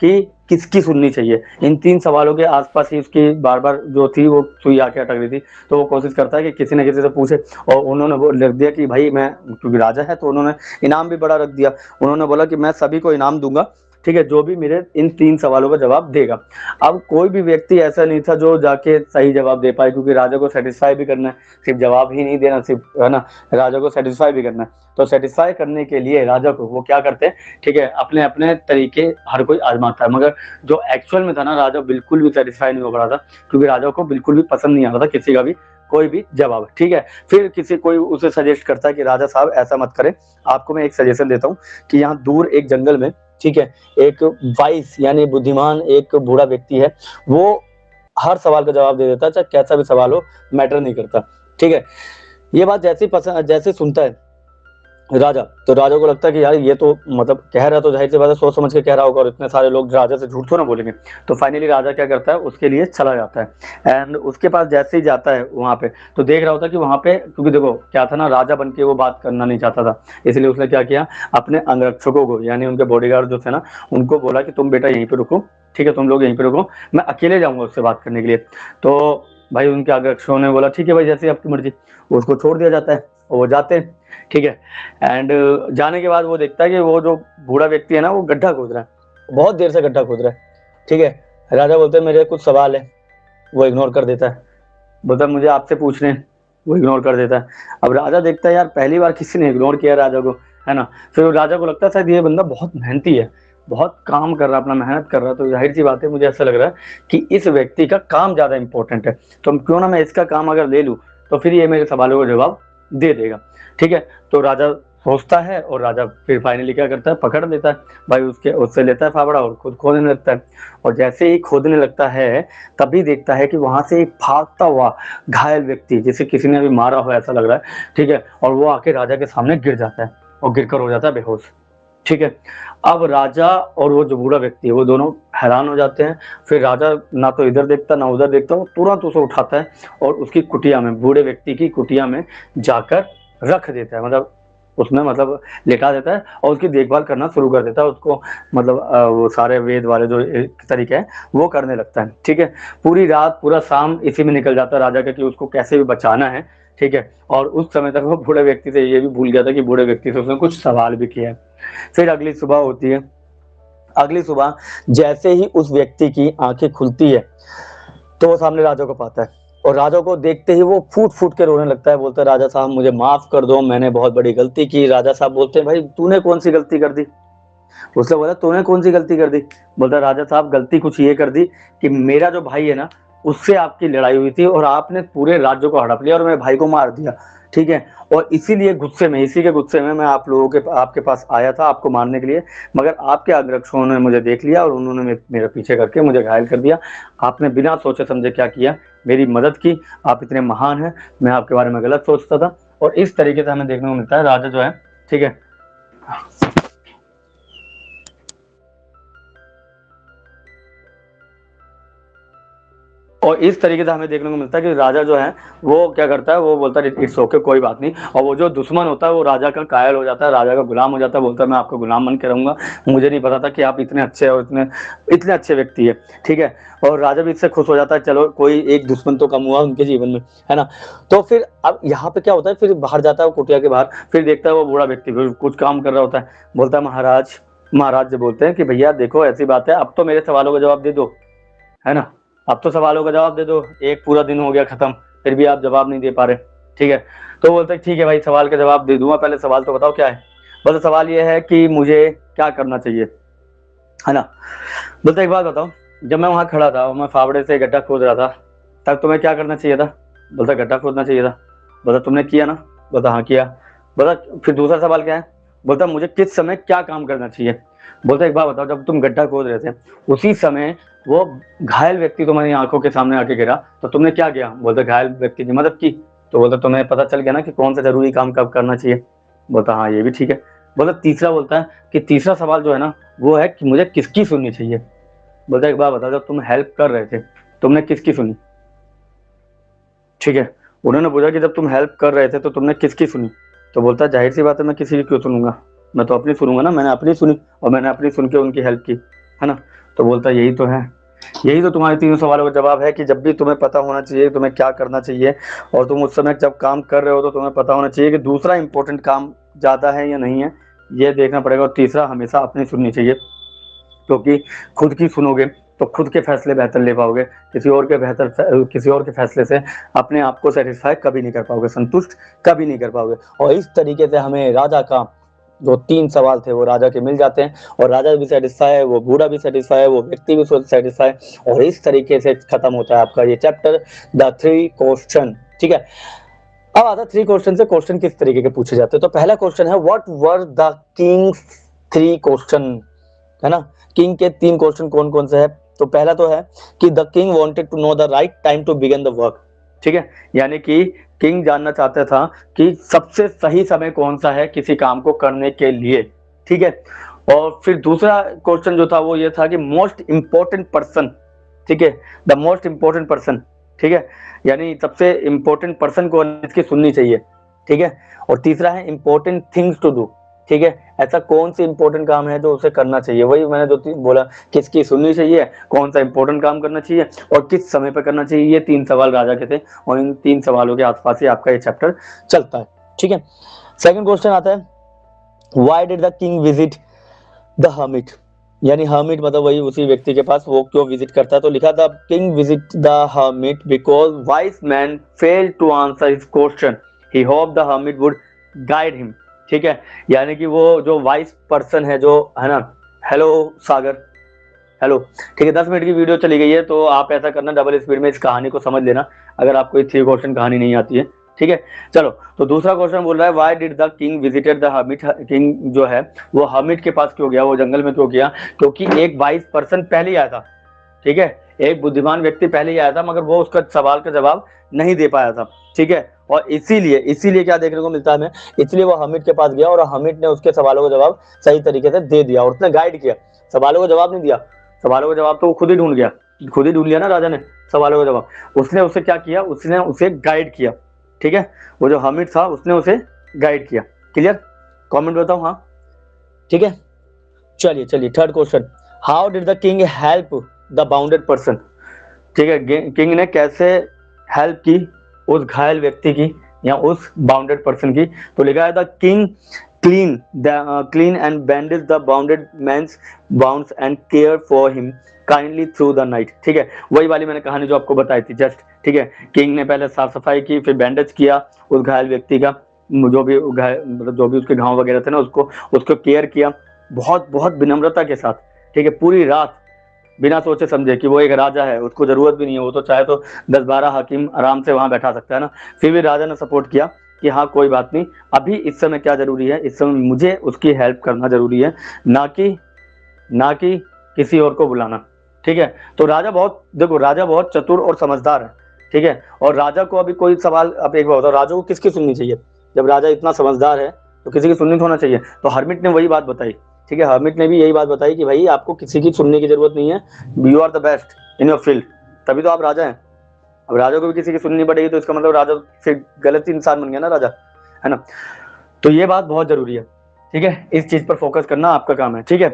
कि किसकी सुननी चाहिए। इन 3 सवालों के आसपास ही उसकी बार बार जो थी वो सुई आके अटक रही थी, तो वो कोशिश करता है कि किसी न किसी से पूछे, और उन्होंने वो लिख दिया कि भाई मैं, क्योंकि राजा है तो उन्होंने इनाम भी बड़ा रख दिया, उन्होंने बोला कि मैं सभी को इनाम दूंगा, ठीक है, जो भी मेरे इन 3 सवालों का जवाब देगा। अब कोई भी व्यक्ति ऐसा नहीं था जो जाके सही जवाब दे पाए, क्योंकि राजा को सेटिस्फाई भी करना है, सिर्फ जवाब ही नहीं देना, सिर्फ, है ना, राजा को सेटिस्फाई भी करना है। तो सेटिस्फाई करने के लिए राजा को वो क्या करते हैं, ठीक है, अपने अपने तरीके हर कोई आजमाता है, मगर जो एक्चुअल में था ना, राजा बिल्कुल भी सेटिस्फाई नहीं हो रहा था, क्योंकि राजा को बिल्कुल भी पसंद नहीं आ रहा था किसी का भी कोई भी जवाब, ठीक है। फिर कोई उसे सजेस्ट करता है कि राजा साहब ऐसा मत करें, आपको मैं एक सजेशन देता हूँ कि यहाँ दूर एक जंगल में, ठीक है, एक वाइस यानी बुद्धिमान एक बूढ़ा व्यक्ति है, वो हर सवाल का जवाब दे देता है, चाहे कैसा भी सवाल हो, मैटर नहीं करता, ठीक है। ये बात जैसे सुनता है राजा, तो राजा को लगता है कि यार ये तो मतलब कह रहा है तो जाहिर सी बात है सोच समझ के कह रहा होगा, और इतने सारे लोग राजा से झूठ थोड़ा बोलेंगे। तो फाइनली राजा क्या करता है, उसके लिए चला जाता है, एंड उसके पास जैसे ही जाता है वहां पे, तो देख रहा होता है कि वहां पे, क्योंकि देखो क्या था ना, राजा बन के वो बात करना नहीं चाहता था, इसलिए उसने क्या किया, अपने अंगरक्षकों को यानी उनके बॉडीगार्ड जो थे ना, उनको बोला कि तुम बेटा यहीं पे रुको, ठीक है, तुम लोग यहीं पे रुको, मैं अकेले जाऊंगा उससे बात करने के लिए। तो भाई उनके अंगरक्षकों ने बोला ठीक है भाई, जैसे आपकी मर्जी, उसको छोड़ दिया जाता है, वो जाते हैं, ठीक है। एंड जाने के बाद वो देखता है कि वो जो बूढ़ा व्यक्ति है ना, वो गड्ढा खोद रहा है, बहुत देर से गड्ढा खोद रहा है, ठीक है। राजा बोलते हैं मेरे कुछ सवाल है, वो इग्नोर कर देता है, बोलता है मुझे आपसे पूछने हैं, वो इग्नोर कर देता है। अब राजा देखता है यार पहली बार किसी ने इग्नोर किया राजा को, है ना, फिर राजा को लगता है शायद ये बंदा बहुत मेहनती है, बहुत काम कर रहा है, अपना मेहनत कर रहा है, तो जाहिर सी बात है मुझे ऐसा लग रहा है कि इस व्यक्ति का काम ज्यादा इंपॉर्टेंट है, तो क्यों ना मैं इसका काम अगर ले लूं, तो फिर ये मेरे सवालों का जवाब दे देगा, ठीक है। तो राजा सोचता है, और राजा फिर फाइनली क्या करता है, पकड़ लेता है भाई, उससे लेता है फावड़ा और खुद खोदने लगता है, और जैसे ही खोदने लगता है तभी देखता है कि वहां से एक भागता हुआ घायल व्यक्ति, जिसे किसी ने अभी मारा हो ऐसा लग रहा है, ठीक है, और वो आके राजा के सामने गिर जाता है और गिरकर हो जाता है बेहोश, ठीक है। अब राजा और वो जो बूढ़ा व्यक्ति है वो दोनों हैरान हो जाते हैं। फिर राजा ना तो इधर देखता ना उधर देखता, वो तुरंत उसे उठाता है और उसकी कुटिया में, बूढ़े व्यक्ति की कुटिया में जाकर रख देता है, मतलब उसमें मतलब लेटा देता है, और उसकी देखभाल करना शुरू कर देता है, उसको मतलब वो सारे वेद वाले जो तरीके हैं वो करने लगता है, ठीक है। पूरी रात पूरा शाम इसी में निकल जाता है राजा का कि उसको कैसे भी बचाना है, ठीक है। और उस समय तक वो बूढ़े व्यक्ति से ये भी भूल गया था कि बूढ़े व्यक्ति से उसने कुछ सवाल भी किया है। फिर अगली सुबह होती है। अगली सुबह जैसे ही उस व्यक्ति की आंखें खुलती है तो वो सामने राजा को पाता है, और राजा को देखते ही वो फूट फूट के रोने लगता है। बोलता है राजा साहब मुझे माफ कर दो, मैंने बहुत बड़ी गलती की। राजा साहब बोलते हैं भाई तूने कौन सी गलती कर दी? उसने बोला तूने कौन सी गलती कर दी? बोलता है राजा साहब गलती कुछ ये कर दी कि मेरा जो भाई है ना उससे आपकी लड़ाई हुई थी और आपने पूरे राज्य को हड़प लिया और मेरे भाई को मार दिया, ठीक है। और इसीलिए गुस्से में, इसी के गुस्से में मैं आप लोगों के आपके पास आया था आपको मारने के लिए, मगर आपके अंगरक्षकों ने मुझे देख लिया और उन्होंने मेरे पीछे करके मुझे घायल कर दिया। आपने बिना सोचे समझे क्या किया, मेरी मदद की, आप इतने महान हैं, मैं आपके बारे में गलत सोचता था। और इस तरीके से हमें देखने को मिलता है राजा जो है, ठीक है, और इस तरीके से हमें देखने को मिलता है कि राजा जो है वो क्या करता है, वो बोलता है इट्स ओके कोई बात नहीं, और वो जो दुश्मन होता है वो राजा का कायल हो जाता है, राजा का गुलाम हो जाता है। बोलता है मैं आपका गुलाम बन के रहूंगा, मुझे नहीं पता था कि आप इतने अच्छे और इतने इतने अच्छे व्यक्ति है, ठीक है। और राजा भी इससे खुश हो जाता है, चलो कोई एक दुश्मन तो कम हुआ उनके जीवन में, है ना। तो फिर अब यहाँ पे क्या होता है, फिर बाहर जाता है वो कुटिया के बाहर, फिर देखता है वो बूढ़ा व्यक्ति फिर कुछ काम कर रहा होता है। बोलता है महाराज, महाराज जी बोलते हैं कि भैया देखो ऐसी बात है, अब तो मेरे सवालों का जवाब दे दो, है ना, अब तो सवालों का जवाब दे दो, एक पूरा दिन हो गया खत्म, फिर भी आप जवाब नहीं दे पा रहे, ठीक है। तो बोलते हैं ठीक है भाई सवाल का जवाब दे दूंगा, पहले सवाल तो बताओ क्या है। बोलते सवाल ये है कि मुझे क्या करना चाहिए, है ना। बोलते एक बात बताओ, जब मैं वहां खड़ा था और मैं फावड़े से गड्ढा खोद रहा था तब तुम्हें क्या करना चाहिए था? बोलता गड्ढा खोदना चाहिए था। बोलता तुमने किया ना? बोलता हाँ किया। बोलता फिर दूसरा सवाल क्या है? बोलता मुझे किस समय क्या काम करना चाहिए। बोलता एक बात बताओ, जब तुम गड्ढा खोद रहे थे उसी समय वो घायल व्यक्ति तुम्हारी आंखों के सामने आके गिरा तो तुमने क्या किया? बोलता घायल व्यक्ति की मदद की। तो बोलता तुम्हें पता चल गया ना कि कौन सा जरूरी काम कब करना चाहिए। बोलता हाँ ये भी ठीक है। बोलता तीसरा बोलता है कि तीसरा सवाल जो है ना वो है कि मुझे किसकी सुननी चाहिए। बोलता एक बात बता, जब तुम हेल्प कर रहे थे तुमने किसकी सुनी? ठीक है, उन्होंने पूछा कि जब तुम हेल्प कर रहे थे तो तुमने किसकी सुनी? तो बोलता जाहिर सी बात है मैं किसी की क्यों सुनूंगा, मैं तो अपनी सुनूंगा ना, मैंने अपनी सुनी और मैंने अपनी सुन के उनकी हेल्प की, है ना। तो बोलता यही तो है, यही तो तुम्हारे तीनों सवालों का जवाब है कि जब भी तुम्हें पता होना चाहिए तुम्हें क्या करना चाहिए, और तुम उस समय जब काम कर रहे हो तो तुम्हें पता होना चाहिए कि दूसरा इंपॉर्टेंट काम ज्यादा है या नहीं है, ये देखना पड़ेगा। और तीसरा हमेशा अपनी सुननी चाहिए, क्योंकि खुद की सुनोगे तो खुद के फैसले बेहतर ले पाओगे, किसी और के फैसले से अपने आप को सेटिस्फाई कभी नहीं कर पाओगे, संतुष्ट कभी नहीं कर पाओगे। और इस तरीके से हमें राजा का जो 3 सवाल थे वो राजा के मिल जाते हैं, और राजा भी सेटिस्फाई है, वो बूढ़ा भी सेटिस्फाई है, वो व्यक्ति भी सेटिस्फाई, और इस तरीके से खत्म होता है आपका ये चैप्टर द 3 क्वेश्चन, ठीक है। अब आता है 3 क्वेश्चन से क्वेश्चन किस तरीके के पूछे जाते हैं। तो पहला क्वेश्चन है what were the Kings 3 question, है ना। किंग के 3 क्वेश्चन कौन कौन से है? तो पहला तो है कि the king wanted to know the right time to begin the work, ठीक है, यानी कि किंग जानना चाहता था कि सबसे सही समय कौन सा है किसी काम को करने के लिए, ठीक है। और फिर दूसरा क्वेश्चन जो था वो ये था कि मोस्ट इंपॉर्टेंट पर्सन, ठीक है, द मोस्ट इंपॉर्टेंट पर्सन, ठीक है, यानी सबसे इंपॉर्टेंट पर्सन को इसकी सुननी चाहिए, ठीक है। और तीसरा है इंपॉर्टेंट थिंग्स टू डू, ठीक है, ऐसा कौन सी इंपॉर्टेंट काम है जो उसे करना चाहिए, वही मैंने जो बोला, किसकी सुननी चाहिए, कौन सा इंपॉर्टेंट काम करना चाहिए और किस समय पर करना चाहिए। ये 3 सवाल राजा के थे और इन 3 सवालों के आसपास ही आपका ये चैप्टर चलता है, ठीक है। सेकंड क्वेश्चन आता है why did the king visit the hermit, यानी हर्मिट मतलब वही उसी व्यक्ति के पास वो क्यों विजिट करता है। तो लिखा था king visit the hermit because wise man failed to answer his question, he hope the hermit would guide him, ठीक है, यानी कि वो जो वाइस पर्सन है जो, है ना, हेलो सागर, हेलो, ठीक है। 10 मिनट की वीडियो चली गई है तो आप ऐसा करना डबल स्पीड में इस कहानी को समझ लेना अगर आपको ये 3 क्वेश्चन कहानी नहीं आती है, ठीक है। चलो, तो दूसरा क्वेश्चन बोल रहा है why did the king visited the hermit, king जो है वो हर्मिट के पास क्यों गया, वो जंगल में क्यों गया? क्योंकि एक वाइस पर्सन पहले आया था, ठीक है, एक बुद्धिमान व्यक्ति पहले ही आया था मगर वो उसका सवाल का जवाब नहीं दे पाया था, ठीक है। और इसीलिए क्या देखने को मिलता है हमें, इसलिए वो हमिद के पास गया और हमिद ने उसके सवालों का जवाब सही तरीके से दे दिया और उसने गाइड किया, सवालों का जवाब नहीं दिया, सवालों का जवाब तो वो खुद ही ढूंढ गया, खुद ही ढूंढ लिया ना राजा ने सवालों का जवाब, उसने उसे क्या किया, उसने उसे गाइड किया, ठीक है, वो जो हमिद था उसने उसे गाइड किया। क्लियर? कमेंट बताओ हाँ, ठीक है। चलिए third question, how did the king help the bounded person, ठीक है, किंग ने कैसे हेल्प की उस घायल व्यक्ति की या उस बाउंडेड पर्सन की। तो लिखा है the king clean and bandage the bounded man's bounds and care for him kindly through the night. ठीक है, वही वाली मैंने कहानी जो आपको बताई थी जस्ट। ठीक है, किंग ने पहले साफ सफाई की, फिर बैंडेज किया उस घायल व्यक्ति का, जो भी मतलब जो भी उसके घाव वगैरह थे ना, उसको केयर किया बहुत बहुत विनम्रता के साथ। ठीक है, पूरी रात बिना सोचे समझे कि वो एक राजा है, उसको जरूरत भी नहीं है, वो तो चाहे तो 10-12 हकीम आराम से वहां बैठा सकता है ना, फिर भी राजा ने सपोर्ट किया कि हाँ कोई बात नहीं, अभी इस समय क्या जरूरी है, इस समय मुझे उसकी हेल्प करना जरूरी है, ना कि किसी और को बुलाना। ठीक है, तो राजा बहुत, देखो राजा बहुत चतुर और समझदार है। ठीक है, और राजा को अभी कोई सवाल, अब एक बात बताओ, राजा को किसकी सुननी चाहिए? जब राजा इतना समझदार है तो किसी की सुननी तो होना चाहिए। तो हर्मिट ने वही बात बताई। ठीक है, हर्मिट ने भी यही बात बताई कि भाई आपको किसी की सुनने की जरूरत नहीं है, you are the best in your field, तभी तो आप राजा हैं। अब राजा को भी किसी की सुननी पड़ेगी तो इसका मतलब राजा फिर गलत इंसान बन गया ना राजा, है ना। तो ये बात बहुत जरूरी है। ठीक है, इस चीज पर फोकस करना आपका काम है। ठीक है,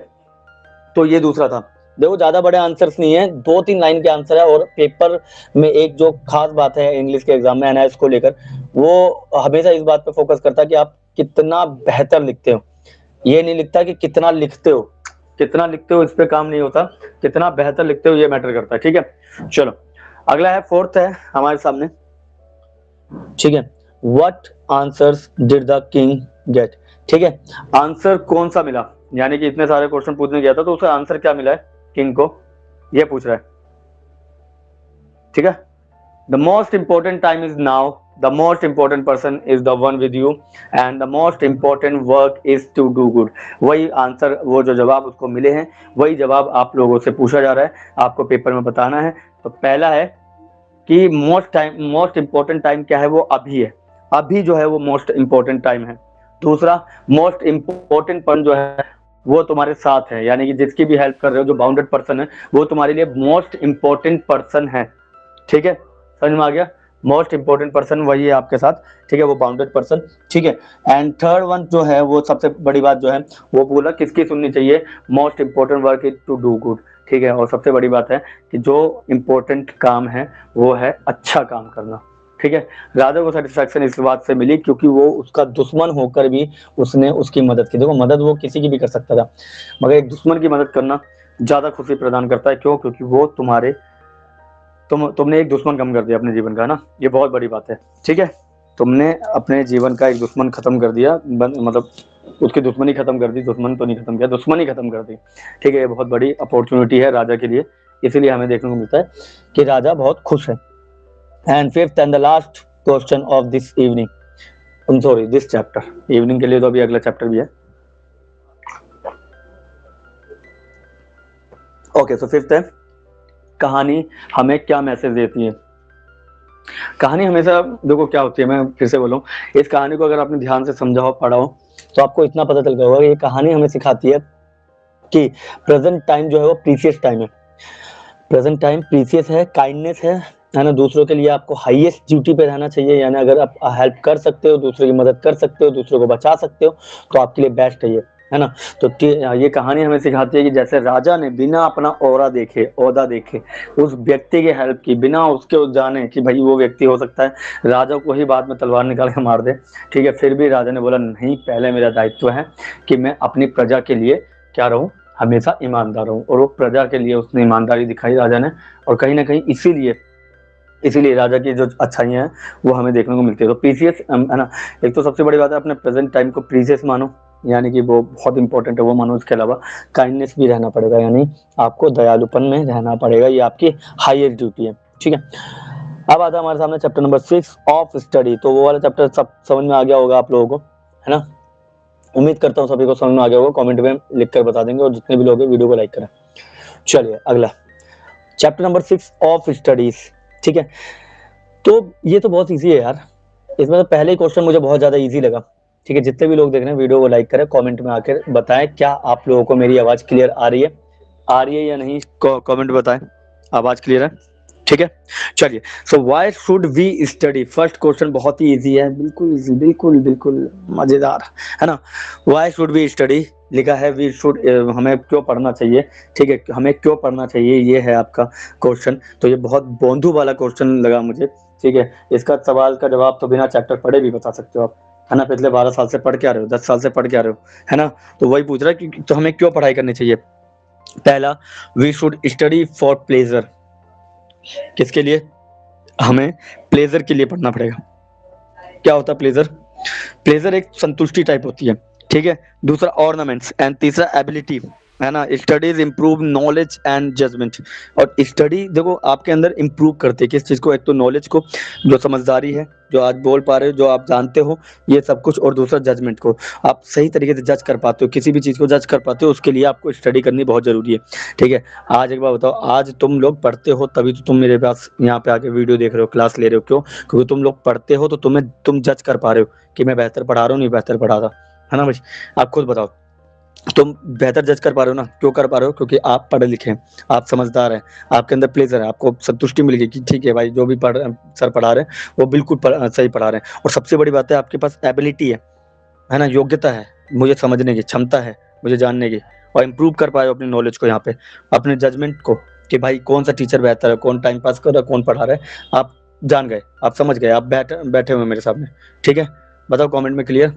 तो ये दूसरा था। देखो ज्यादा बड़े आंसर्स नहीं है, 2-3 लाइन के आंसर है, और पेपर में एक जो खास बात है इंग्लिश के एग्जाम में एनआईएस को लेकर, वो हमेशा इस बात पे फोकस करता है कि आप कितना बेहतर लिखते हो। ये नहीं लिखता कि कितना लिखते हो, कितना लिखते हो इस पे काम नहीं होता, कितना बेहतर लिखते हो ये मैटर करता है। ठीक है, चलो अगला है, फोर्थ है हमारे सामने। ठीक है, what answers did the king get. ठीक है, आंसर कौन सा मिला, यानी कि इतने सारे क्वेश्चन पूछने गया था तो उसका आंसर क्या मिला है किंग को, ये पूछ रहा है। ठीक है, the most important time is now, the most important person is the one with you, and the most important work is to do good. वही आंसर, वो जो जवाब उसको मिले हैं वही जवाब आप लोगों से पूछा जा रहा है, आपको पेपर में बताना है। तो पहला है कि मोस्ट इंपॉर्टेंट टाइम क्या है, वो अभी है, अभी जो है वो मोस्ट इंपॉर्टेंट टाइम है। दूसरा, मोस्ट इंपॉर्टेंट पर्सन जो है वो तुम्हारे साथ है, यानी कि जिसकी भी हेल्प कर रहे हो, जो बाउंडेड पर्सन है वो तुम्हारे लिए मोस्ट इंपॉर्टेंट पर्सन है। ठीक है, समझ में आ गया, मोस्ट इंपॉर्टेंट पर्सन वही है आपके साथ। ठीक है, वो बाउंडेड पर्सन। ठीक है, एंड थर्ड वन जो है वो सबसे बड़ी बात जो है वो बोला किसकी सुननी चाहिए, most important work is to do good. ठीक है, और सबसे बड़ी बात है कि जो इंपॉर्टेंट काम है वो है अच्छा काम करना। ठीक है, राजा को सेटिस्फैक्शन इस बात से मिली क्योंकि वो उसका दुश्मन होकर भी उसने उसकी मदद की। देखो मदद वो किसी की भी कर सकता था, मगर एक दुश्मन की मदद करना ज्यादा खुशी प्रदान करता है। क्यों? क्योंकि वो तुमने एक दुश्मन कम कर दिया अपने जीवन का ना, ये बहुत बड़ी बात है। ठीक है, तुमने अपने जीवन का एक दुश्मन खत्म कर दिया, मतलब उसकी दुश्मनी खत्म कर दी, दुश्मन तो नहीं खत्म किया, दुश्मनी खत्म कर दी। ठीक है, ये बहुत बड़ी अपॉर्चुनिटी है राजा के लिए, इसीलिए हमें देखने को मिलता है कि राजा बहुत खुश है। And fifth and the last question of this evening, sorry this chapter, evening के लिए तो अभी अगला चैप्टर भी है। ओके, सो फिफ्थ है, कहानी हमें क्या मैसेज देती है। कहानी हमेशा, देखो क्या होती है, मैं फिर से बोलूं, इस कहानी को अगर आपने ध्यान से समझा हो, पढ़ा हो, तो आपको इतना पता चल गया होगा कि ये कहानी हमें सिखाती है कि प्रेजेंट टाइम जो है वो प्रीशियस टाइम है। प्रेजेंट टाइम प्रीशियस है, काइंडनेस है ना, दूसरों के लिए आपको हाईएस्ट ड्यूटी पे रहना चाहिए, यानी अगर आप हेल्प कर सकते हो, दूसरों की मदद कर सकते हो, दूसरों को बचा सकते हो, तो आपके लिए बेस्ट है ये, है ना। तो ये कहानी हमें सिखाती है कि जैसे राजा ने बिना अपना ओहदा देखे उस व्यक्ति की हेल्प की, बिना उसके जाने कि भाई वो व्यक्ति हो सकता है राजा को ही बाद में तलवार निकाल के मार दे। ठीक है, फिर भी राजा ने बोला नहीं, पहले मेरा दायित्व है कि मैं अपनी प्रजा के लिए क्या रहूं, हमेशा ईमानदार रहूं, और वो प्रजा के लिए उसने ईमानदारी दिखाई राजा ने, और कहीं ना कहीं इसीलिए राजा की जो अच्छाइयाँ हैं वो हमें देखने को मिलती है। तो प्रीशियस है ना, एक तो सबसे बड़ी बात है अपने प्रेजेंट टाइम को प्रीशियस मानो, यानी कि वो बहुत इंपॉर्टेंट है वो मानो। इसके अलावा काइंडनेस भी रहना पड़ेगा, यानी आपको दयालुपन में रहना पड़ेगा, ये आपकी हाईएस्ट ड्यूटी है। ठीक है, अब आता है हमारे सामने चैप्टर नंबर 6 ऑफ स्टडी। तो वो वाला चैप्टर सब समझ में आ गया होगा आप लोगों को, है ना, उम्मीद करता हूँ सभी को समझ में आ गया होगा, कमेंट में लिख कर बता देंगे, और जितने भी लोग हैं वीडियो को लाइक करें। चलिए अगला चैप्टर नंबर 6 ऑफ स्टडीज। ठीक है, तो ये तो बहुत इजी है यार, इसमें तो पहले ही क्वेश्चन मुझे बहुत ज्यादा इजी लगा। ठीक है, जितने भी लोग देख रहे हैं वीडियो को लाइक करें, कमेंट में आकर बताएं क्या आप लोगों को मेरी आवाज क्लियर आ रही है या नहीं, कमेंट बताएं आवाज क्लियर है। ठीक है, चलिए, so why should we study. First question बहुत ही इजी है, बिल्कुल इजी, बिल्कुल मजेदार, है ना। व्हाई शुड वी स्टडी लिखा है, वी शुड, हमें क्यों पढ़ना चाहिए। ठीक है, हमें क्यों पढ़ना चाहिए, ये है आपका क्वेश्चन। तो ये बहुत बोंधू वाला क्वेश्चन लगा मुझे, ठीक है, इसका सवाल का जवाब तो बिना चैप्टर पढ़े भी बता सकते हो आप, है ना। पिछले 12 साल से पढ़ के आ रहे हो, 10 साल से पढ़ के आ रहे हो, है ना। तो वही पूछ रहा है कि तो हमें क्यों पढ़ाई करनी चाहिए। पहला, we should study for pleasure. किसके लिए? हमें प्लेजर के लिए पढ़ना पड़ेगा। क्या होता है प्लेजर? प्लेजर एक संतुष्टि टाइप होती है, ठीक है। दूसरा ऑर्नामेंट्स, एंड तीसरा एबिलिटी, है ना। Studies improve knowledge and judgement. और स्टडी देखो आपके अंदर इंप्रूव करती है किस चीज को? एक तो नॉलेज को, जो समझदारी है, जो आज बोल पा रहे हो, जो आप जानते हो, ये सब कुछ। और दूसरा जजमेंट को, आप सही तरीके से जज कर पाते हो, किसी भी चीज को जज कर पाते हो, उसके लिए आपको स्टडी करनी बहुत जरूरी है, ठीक है। आज एक बार बताओ, आज तुम लोग पढ़ते हो तभी तो तुम मेरे पास यहाँ पे आके वीडियो देख रहे हो, क्लास ले रहे हो। क्यों? क्योंकि तुम लोग पढ़ते हो तो तुम जज कर पा रहे हो कि मैं बेहतर पढ़ा रहा हूँ, नहीं बेहतर पढ़ा रहा, है ना भाई। आप खुद बताओ, तुम बेहतर जज कर पा रहे हो ना? क्यों कर पा रहे हो? क्योंकि आप पढ़े लिखे हैं, आप समझदार हैं, आपके अंदर प्लेजर है, आपको संतुष्टि मिल गई कि ठीक है भाई, जो भी सर पढ़ा रहे हैं वो बिल्कुल सही पढ़ा रहे हैं। और सबसे बड़ी बात है, आपके पास एबिलिटी है ना, योग्यता है, मुझे समझने की क्षमता है, मुझे जानने की। और इम्प्रूव कर पाए अपनी नॉलेज को, यहाँ पे अपने जजमेंट को, कि भाई कौन सा टीचर बेहतर है, कौन टाइम पास कर रहा है, कौन पढ़ा रहा है, आप जान गए, आप समझ गए, आप बैठे हुए मेरे सामने, ठीक है। बताओ कमेंट में क्लियर।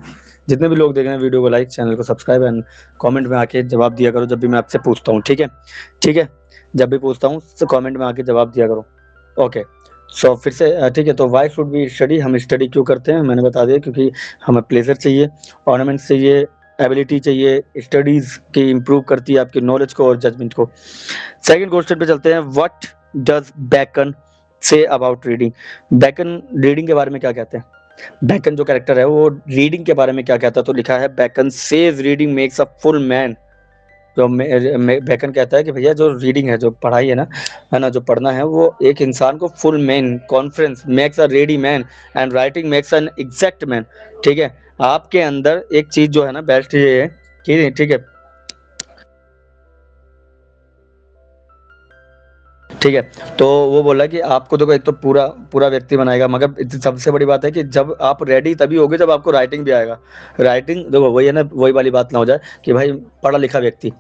जितने भी लोग देख रहे हैं वीडियो को लाइक, चैनल को सब्सक्राइब, एंड कमेंट में आके जवाब दिया करो जब भी मैं आपसे पूछता हूँ, ठीक है। ठीक है, जब भी पूछता हूँ तो कमेंट में आके जवाब दिया करो। ओके, सो फिर से ठीक है। तो वाई शुड वी स्टडी, हम स्टडी क्यों करते हैं मैंने बता दिया, क्योंकि हमें प्लेजर चाहिए, ऑर्नामेंट्स चाहिए, एबिलिटी चाहिए। स्टडीज की इंप्रूव करती है आपकी नॉलेज को और जजमेंट को। सेकंड क्वेश्चन पे चलते हैं, what does bacon say about reading. Bacon reading के बारे में क्या कहते हैं? बैकन जो कैरेक्टर है वो रीडिंग के बारे में क्या कहता है? तो लिखा है, bacon says reading makes a full man. जो बैकन कहता है कि भैया जो रीडिंग है, जो पढ़ाई है ना, जो पढ़ना है, वो एक इंसान को full man, conference makes a ready man, and writing makes an exact man. ठीक है, आपके अंदर एक चीज जो है ना बेस्ट ये है कि, ठीक है, ठीक है। तो वो बोला कि आपको देखो एक तो पूरा पूरा व्यक्ति बनाएगा, मगर सबसे बड़ी बात है कि जब आप रेडी तभी होगे जब आपको राइटिंग भी आएगा। राइटिंग देखो वही है ना, वही वाली बात ना हो जाए कि भाई पढ़ा लिखा व्यक्ति,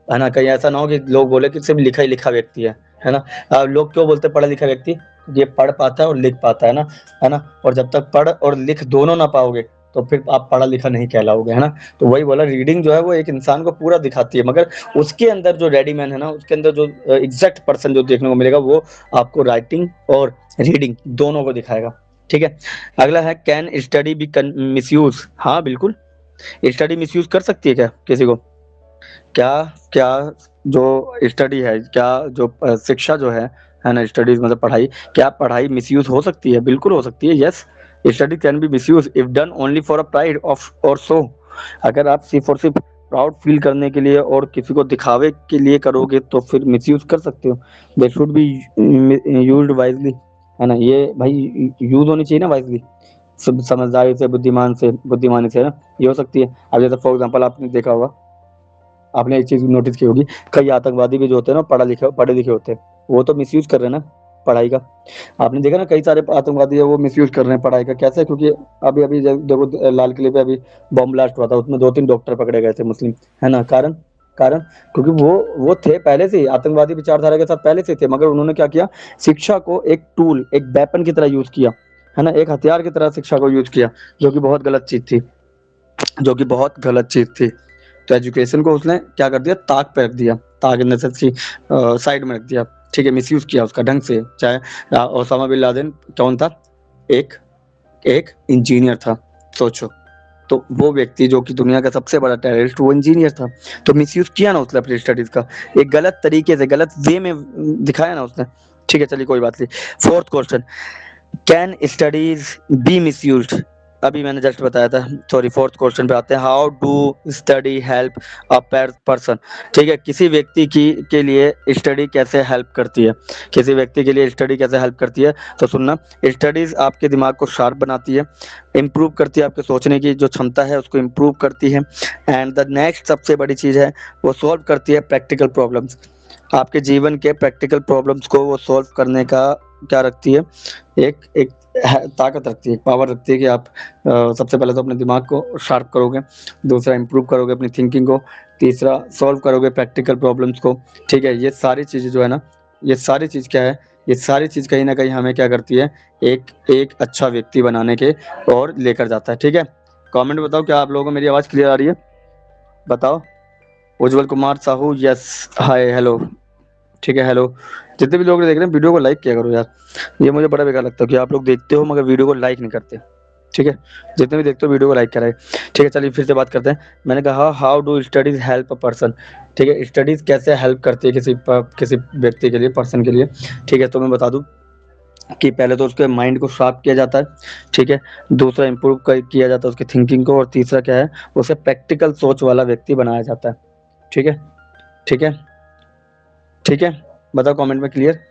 है ना, कहीं ऐसा ना हो कि लोग बोले कि सिर्फ लिखा ही लिखा व्यक्ति है ना। लोग क्यों बोलते हैं पढ़ा लिखा व्यक्ति? ये पढ़ पाता है और लिख पाता है ना। और जब तक पढ़ और लिख दोनों ना पाओगे तो फिर आप पढ़ा लिखा नहीं कहलाओगे, है ना। तो वही बोला, रीडिंग जो है वो एक इंसान को पूरा दिखाती है, मगर उसके अंदर जो रेडी मैन है ना, उसके अंदर जो एग्जैक्ट पर्सन जो देखने को मिलेगा वो आपको राइटिंग और रीडिंग दोनों को दिखाएगा, ठीक है। अगला है, कैन स्टडी बी मिसयूज। हाँ बिल्कुल, स्टडी मिसयूज कर सकती है क्या किसी को? क्या क्या जो स्टडी है, क्या जो शिक्षा जो है ना, स्टडीज मतलब पढ़ाई, क्या पढ़ाई मिसयूज हो सकती है? बिल्कुल हो सकती है, yes. Study can be misuse if done only for a pride of और सो। अगर आप सिर्फ और सिर्फ प्राउड फील करने के लिए और किसी को दिखावे के लिए करोगे तो फिर मिसयूज कर सकते हो। They should be used wisely, है ना। ये भाई यूज होनी चाहिए ना वाइजली, समझदारी से, बुद्धिमानी से, है ना, ये हो सकती है। अब जैसे फॉर एग्जाम्पल आपने देखा होगा, आपने एक चीज नोटिस की होगी, कई आतंकवादी भी जो होते हैं ना पढ़े लिखे होते हैं, वो तो मिसयूज कर रहे हैं ना पढ़ाई का। आपने देखा ना कई सारे आतंकवादी है वो मिसयूज कर रहे हैं पढ़ाई का। कैसे? क्योंकि अभी अभी देखो लाल किले पे अभी बॉम्ब ब्लास्ट हुआ था, उसमें 2-3 डॉक्टर पकड़े गए थे मुस्लिम, है ना। कारण कारण क्योंकि वो थे पहले से ही आतंकवादी विचारधारा के साथ पहले से थे, मगर उन्होंने क्या किया, शिक्षा को एक टूल, एक वेपन की तरह यूज किया, है ना, एक हथियार की तरह शिक्षा को यूज किया, जो कि बहुत गलत चीज थी, जो कि बहुत गलत चीज थी। तो एजुकेशन को उसने क्या कर दिया, ताक पे रख दिया, ताक इन द सेंस की साइड में रख दिया, ठीक है, मिसयूज किया उसका ढंग से। चाहे ओसामा बिन लादेन कौन था? एक एक इंजीनियर था, सोचो। तो वो व्यक्ति जो कि दुनिया का सबसे बड़ा टेररिस्ट, वो इंजीनियर था। तो मिसयूज किया ना उसने अपनी स्टडीज का, एक गलत तरीके से, गलत वे में दिखाया ना उसने, ठीक है। चलिए कोई बात नहीं। Fourth question, can studies B misused. अभी मैंने जस्ट बताया था, सॉरी। फोर्थ क्वेश्चन पे आते हैं, how do study help a person. ठीक है, किसी व्यक्ति की के लिए स्टडी कैसे हेल्प करती है? किसी व्यक्ति के लिए स्टडी कैसे हेल्प करती है? तो सुनना, स्टडीज आपके दिमाग को शार्प बनाती है, इम्प्रूव करती है, आपके सोचने की जो क्षमता है उसको इम्प्रूव करती है, एंड द नेक्स्ट सबसे बड़ी चीज है, वो सॉल्व करती है प्रैक्टिकल प्रॉब्लम्स। आपके जीवन के प्रैक्टिकल प्रॉब्लम्स को वो सॉल्व करने का क्या रखती है, एक एक ताकत रखती है, पावर रखती है कि आप सबसे पहले तो अपने दिमाग को शार्प करोगे, दूसरा इंप्रूव करोगे अपनी थिंकिंग को, तीसरा सॉल्व करोगे प्रैक्टिकल प्रॉब्लम्स को, ठीक है। ये सारी चीज़ें जो है ना, ये सारी चीज़ क्या है, ये सारी चीज़ कहीं ना कहीं हमें क्या करती है, एक एक अच्छा व्यक्ति बनाने के और लेकर जाता है। ठीक है, कमेंट बताओ क्या आप लोगों को मेरी आवाज़ क्लियर आ रही है, बताओ। उज्जवल कुमार साहू, यस, हाय, हेलो, ठीक है, हेलो। जितने भी लोग देख रहे हैं वीडियो को लाइक किया करो यार, ये मुझे बड़ा बेकार लगता है कि आप लोग देखते हो मगर वीडियो को लाइक नहीं करते। ठीक है, जितने भी देखते हो वीडियो को लाइक कराए। ठीक है, चलिए फिर से बात करते हैं। मैंने कहा how do studies help a person. ठीक है, स्टडीज कैसे हेल्प करती है किसी व्यक्ति के लिए, पर्सन के लिए। ठीक है, तो मैं बता दूं कि पहले तो उसके माइंड को शार्प किया जाता है। ठीक है, दूसरा इम्प्रूव किया जाता है उसकी थिंकिंग को, और तीसरा क्या है, उसे प्रैक्टिकल सोच वाला व्यक्ति बनाया जाता है। ठीक है, ठीक है, ठीक है, बताओ कमेंट में क्लियर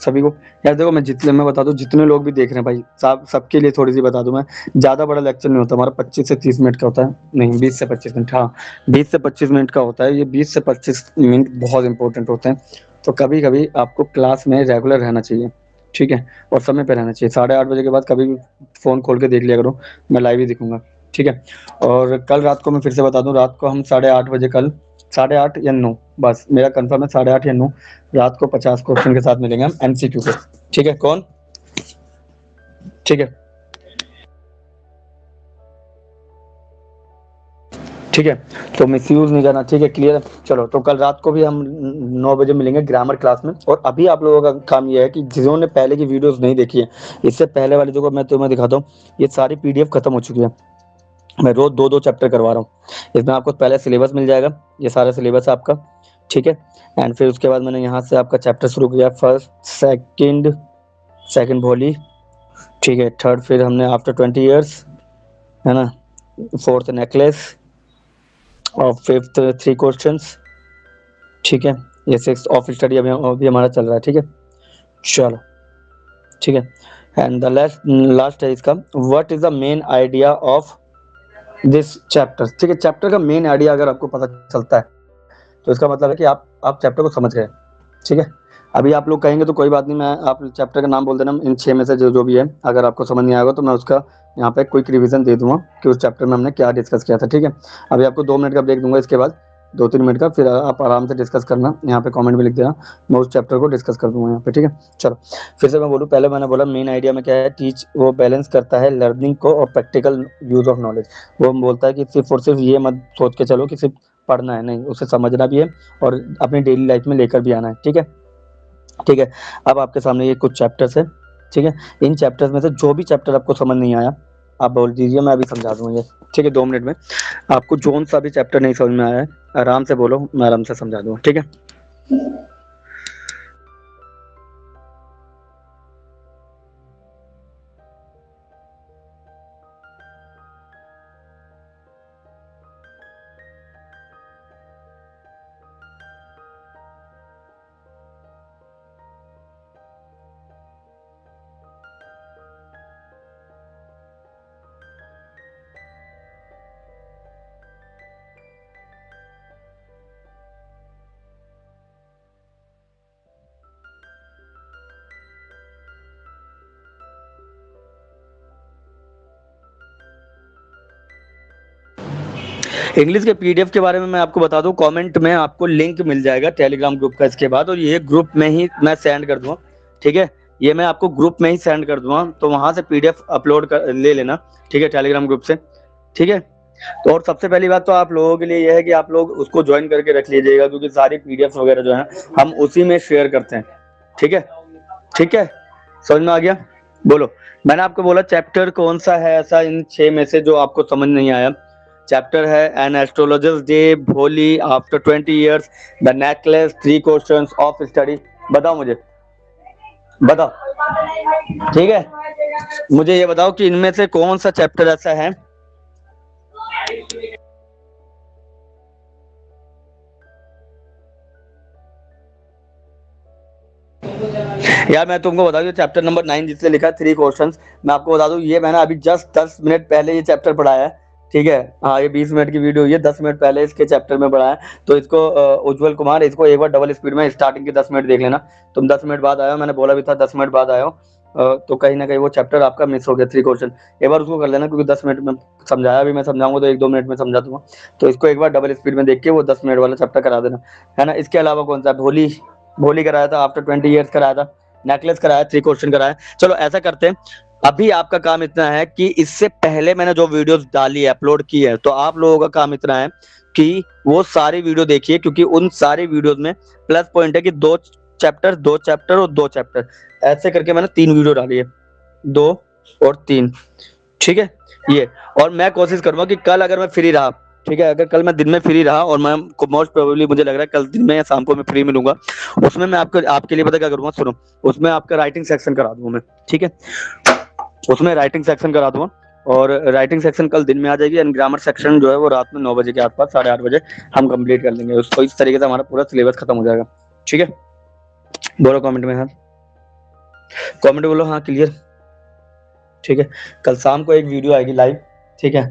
सभी को। यार देखो, मैं बता दूं, जितने लोग भी देख रहे हैं भाई, सबके लिए थोड़ी सी बता दूं मैं, ज़्यादा बड़ा लेक्चर नहीं होता हमारा, 25 से 30 मिनट का होता है, नहीं 20 से 25 मिनट, हाँ 20 से 25 मिनट का होता है। ये 20 से 25 मिनट बहुत इंपॉर्टेंट होते हैं। तो कभी कभी आपको क्लास में रेगुलर रहना चाहिए। ठीक है, और समय पे रहना चाहिए। 8:30 बजे के बाद कभी भी फ़ोन खोल के देख लिया करो, मैं लाइव ही दिखूंगा। ठीक है, और कल रात को मैं फिर से बता दूं, रात को हम 8:30 बजे, कल 8:30 या 9, बस मेरा कंफर्म है 8:30 या 9, रात को 50 क्वेश्चन के साथ मिलेंगे हम एमसीक्यू पे। ठीक है, कौन, ठीक है, ठीक है, तो मिस यूज नहीं करना। ठीक है, क्लियर। चलो, तो कल रात को भी हम 9 बजे मिलेंगे ग्रामर क्लास में। और अभी आप लोगों का काम ये है कि जिन्होंने पहले की वीडियोस नहीं देखी है, इससे पहले वाली जो मैं तुम्हें दिखाता हूँ, ये सारी पीडीएफ खत्म हो चुकी है। मैं रोज 2-2 चैप्टर करवा रहा हूँ। इसमें आपको पहले सिलेबस मिल जाएगा, ये सारा सिलेबस है आपका। ठीक है, एंड फिर उसके बाद मैंने यहाँ से आपका चैप्टर शुरू किया, फर्स्ट, सेकंड वॉली। ठीक है, थर्ड फिर हमने आफ्टर 20 ईयर्स, है ना, फोर्थ नेकलेस, और फिफ्थ 3 क्वेश्चंस। ठीक है, ये सिक्स ऑफ स्टडी अभी हमारा चल रहा है। ठीक है, चलो, ठीक है, एंड द लास्ट लास्ट है इसका, what is the main idea of this chapter. ठीक है, चैप्टर का मेन आइडिया अगर आपको पता चलता है तो इसका मतलब है कि आप चैप्टर को समझ गए। ठीक है, अभी आप लोग कहेंगे तो कोई बात नहीं, मैं आप चैप्टर का नाम बोल देना, इन 6 में से जो जो भी है, अगर आपको समझ नहीं आएगा तो मैं उसका यहाँ पे क्विक रिवीजन दे दूंगा कि उस चैप्टर में हमने क्या डिस्कस किया था। ठीक है, अभी आपको 2 मिनट का ब्रेक दूंगा, इसके बाद 2-3 मिनट का, फिर आप आराम से डिस्कस करना, यहाँ पे कमेंट में लिख देना, मैं उस चैप्टर को डिस्कस कर दूंगा यहाँ पे। ठीक है, चलो फिर से मैं बोलूँ, पहले मैंने बोला मेन आइडिया में क्या है, टीच वो बैलेंस करता है लर्निंग को और प्रैक्टिकल यूज ऑफ नॉलेज। वो बोलता है कि सिर्फ और सिर्फ ये मत सोच के चलो कि सिर्फ पढ़ना है, नहीं, उसे समझना भी है और अपनी डेली लाइफ में लेकर भी आना है। ठीक है, ठीक है, अब आपके सामने ये कुछ चैप्टर्स है। ठीक है, इन चैप्टर्स में से जो भी चैप्टर आपको समझ नहीं आया, आप बोल दीजिए, मैं अभी समझा दूंगा ये। ठीक है, 2 मिनट में आपको जोन सा भी चैप्टर नहीं समझ में आया है, आराम से बोलो, मैं आराम से समझा दूंगा। ठीक है, इंग्लिश के पीडीएफ के बारे में मैं आपको बता दूं, कमेंट में आपको लिंक मिल जाएगा टेलीग्राम ग्रुप का इसके बाद, और ये ग्रुप में ही मैं सेंड कर दूंगा। ठीक है, ये मैं आपको ग्रुप में ही सेंड कर दूंगा, तो वहां से पीडीएफ अपलोड कर ले लेना। ठीक है, टेलीग्राम ग्रुप से। ठीक है, तो और सबसे पहली बात तो आप लोगों के लिए यह है कि आप लोग उसको ज्वाइन करके रख लीजिएगा, क्योंकि सारी पीडीएफ वगैरह जो है हम उसी में शेयर करते हैं। ठीक है, ठीक है, समझ में आ गया। बोलो, मैंने आपको बोला चैप्टर कौन सा है ऐसा इन 6 में से जो आपको समझ नहीं आया। चैप्टर है एन एस्ट्रोलॉजर्स डे, होली, after 20 years, the necklace, 3 questions of study. बताओ मुझे, बताओ। ठीक है, मुझे ये बताओ कि इनमें से कौन सा चैप्टर ऐसा है। यार मैं तुमको बता दूं, चैप्टर नंबर 9 जिससे लिखा है 3 क्वेश्चंस, मैं आपको बता दूं, ये मैंने अभी जस्ट 10 मिनट पहले ये चैप्टर पढ़ाया है। ठीक है, हाँ, ये 20 मिनट की वीडियो, ये 10 मिनट पहले इसके चैप्टर में पढ़ाया है। तो इसको उज्जवल कुमार, इसको एक बार डबल स्पीड में स्टार्टिंग के 10 मिनट देख लेना। तुम 10 मिनट बाद आयो, मैंने बोला भी था 10 मिनट बाद आयो, तो कहीं ना कहीं वो चैप्टर आपका मिस हो गया 3 क्वेश्चन। एक बार उसको कर लेना, क्योंकि 10 मिनट में समझाया भी, मैं समझाऊंगा तो 1-2 मिनट में समझा दूंगा। तो इसको एक बार डबल स्पीड में देख के वो 10 मिनट वाला चैप्टर करा देना, है ना। इसके अलावा कौन सा, भोली, भोली कराया था, आफ्टर 20 ईयर्स कराया था, नेकलेस कराया, 3 क्वेश्चन कराया। चलो ऐसा करते हैं, अभी आपका काम इतना है कि इससे पहले मैंने जो वीडियोस डाली है, अपलोड की है, तो आप लोगों का काम इतना है कि वो सारी वीडियो देखिए, क्योंकि उन सारी वीडियोस में प्लस पॉइंट है कि 2 चैप्टर और 2 चैप्टर, ऐसे करके मैंने 3 वीडियो डाली है, 2 और 3, ठीक है ये। और मैं कोशिश करूंगा कि कल अगर मैं फ्री रहा, ठीक है, अगर कल मैं दिन में फ्री रहा, और मैं मोस्ट प्रोबेबली मुझे लग रहा है कल दिन में या शाम को मैं फ्री मिलूंगा, उसमें मैं आपके लिए पता क्या करूंगा, सुनो, उसमें आपका राइटिंग सेक्शन करा दूंगा मैं, ठीक है, उसमें राइटिंग सेक्शन करा दूंगा, और राइटिंग सेक्शन कल दिन में आ जाएगी, एंड ग्रामर सेक्शन जो है वो रात में 9 बजे के आसपास, 8:30 बजे हम कंप्लीट कर लेंगे उसको। इस तरीके से हमारा पूरा सिलेबस खत्म हो जाएगा, ठीक है। बोलो कमेंट में हाँ, कमेंट बोलो हाँ क्लियर, ठीक है। कल शाम को एक वीडियो आएगी लाइव, ठीक है।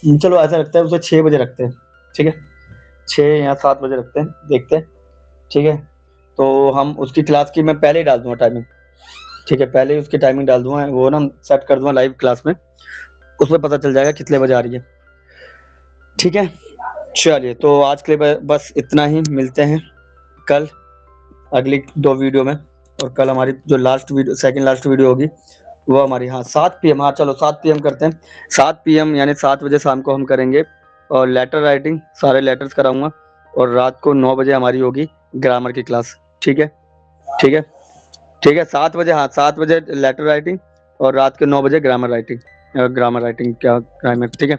चलो ऐसा रखते हैं, उसे 6 बजे रखते हैं, ठीक है, 6 या 7 बजे रखते हैं, देखते हैं, ठीक है। तो हम उसकी क्लास की मैं पहले ही डाल दूंगा टाइमिंग, ठीक है, पहले ही उसकी टाइमिंग डाल दूंगा, वो ना सेट कर दूंगा लाइव क्लास में, उसमें पता चल जाएगा कितने बजे आ रही है, ठीक है। चलिए, तो आज के लिए बस इतना ही, मिलते हैं कल अगली 2 वीडियो में। और कल हमारी जो last video, second last video होगी वो हमारी, हाँ 7 PM, हाँ चलो 7 PM करते हैं, 7 PM यानी 7 बजे शाम को हम करेंगे, और लेटर राइटिंग, सारे लेटर्स कराऊंगा, और रात को 9 बजे हमारी होगी ग्रामर की क्लास, ठीक है, ठीक है, ठीक है, 7 बजे, हाँ 7 बजे लेटर राइटिंग, और रात के 9 बजे ग्रामर राइटिंग, क्या ग्रामर, ठीक है,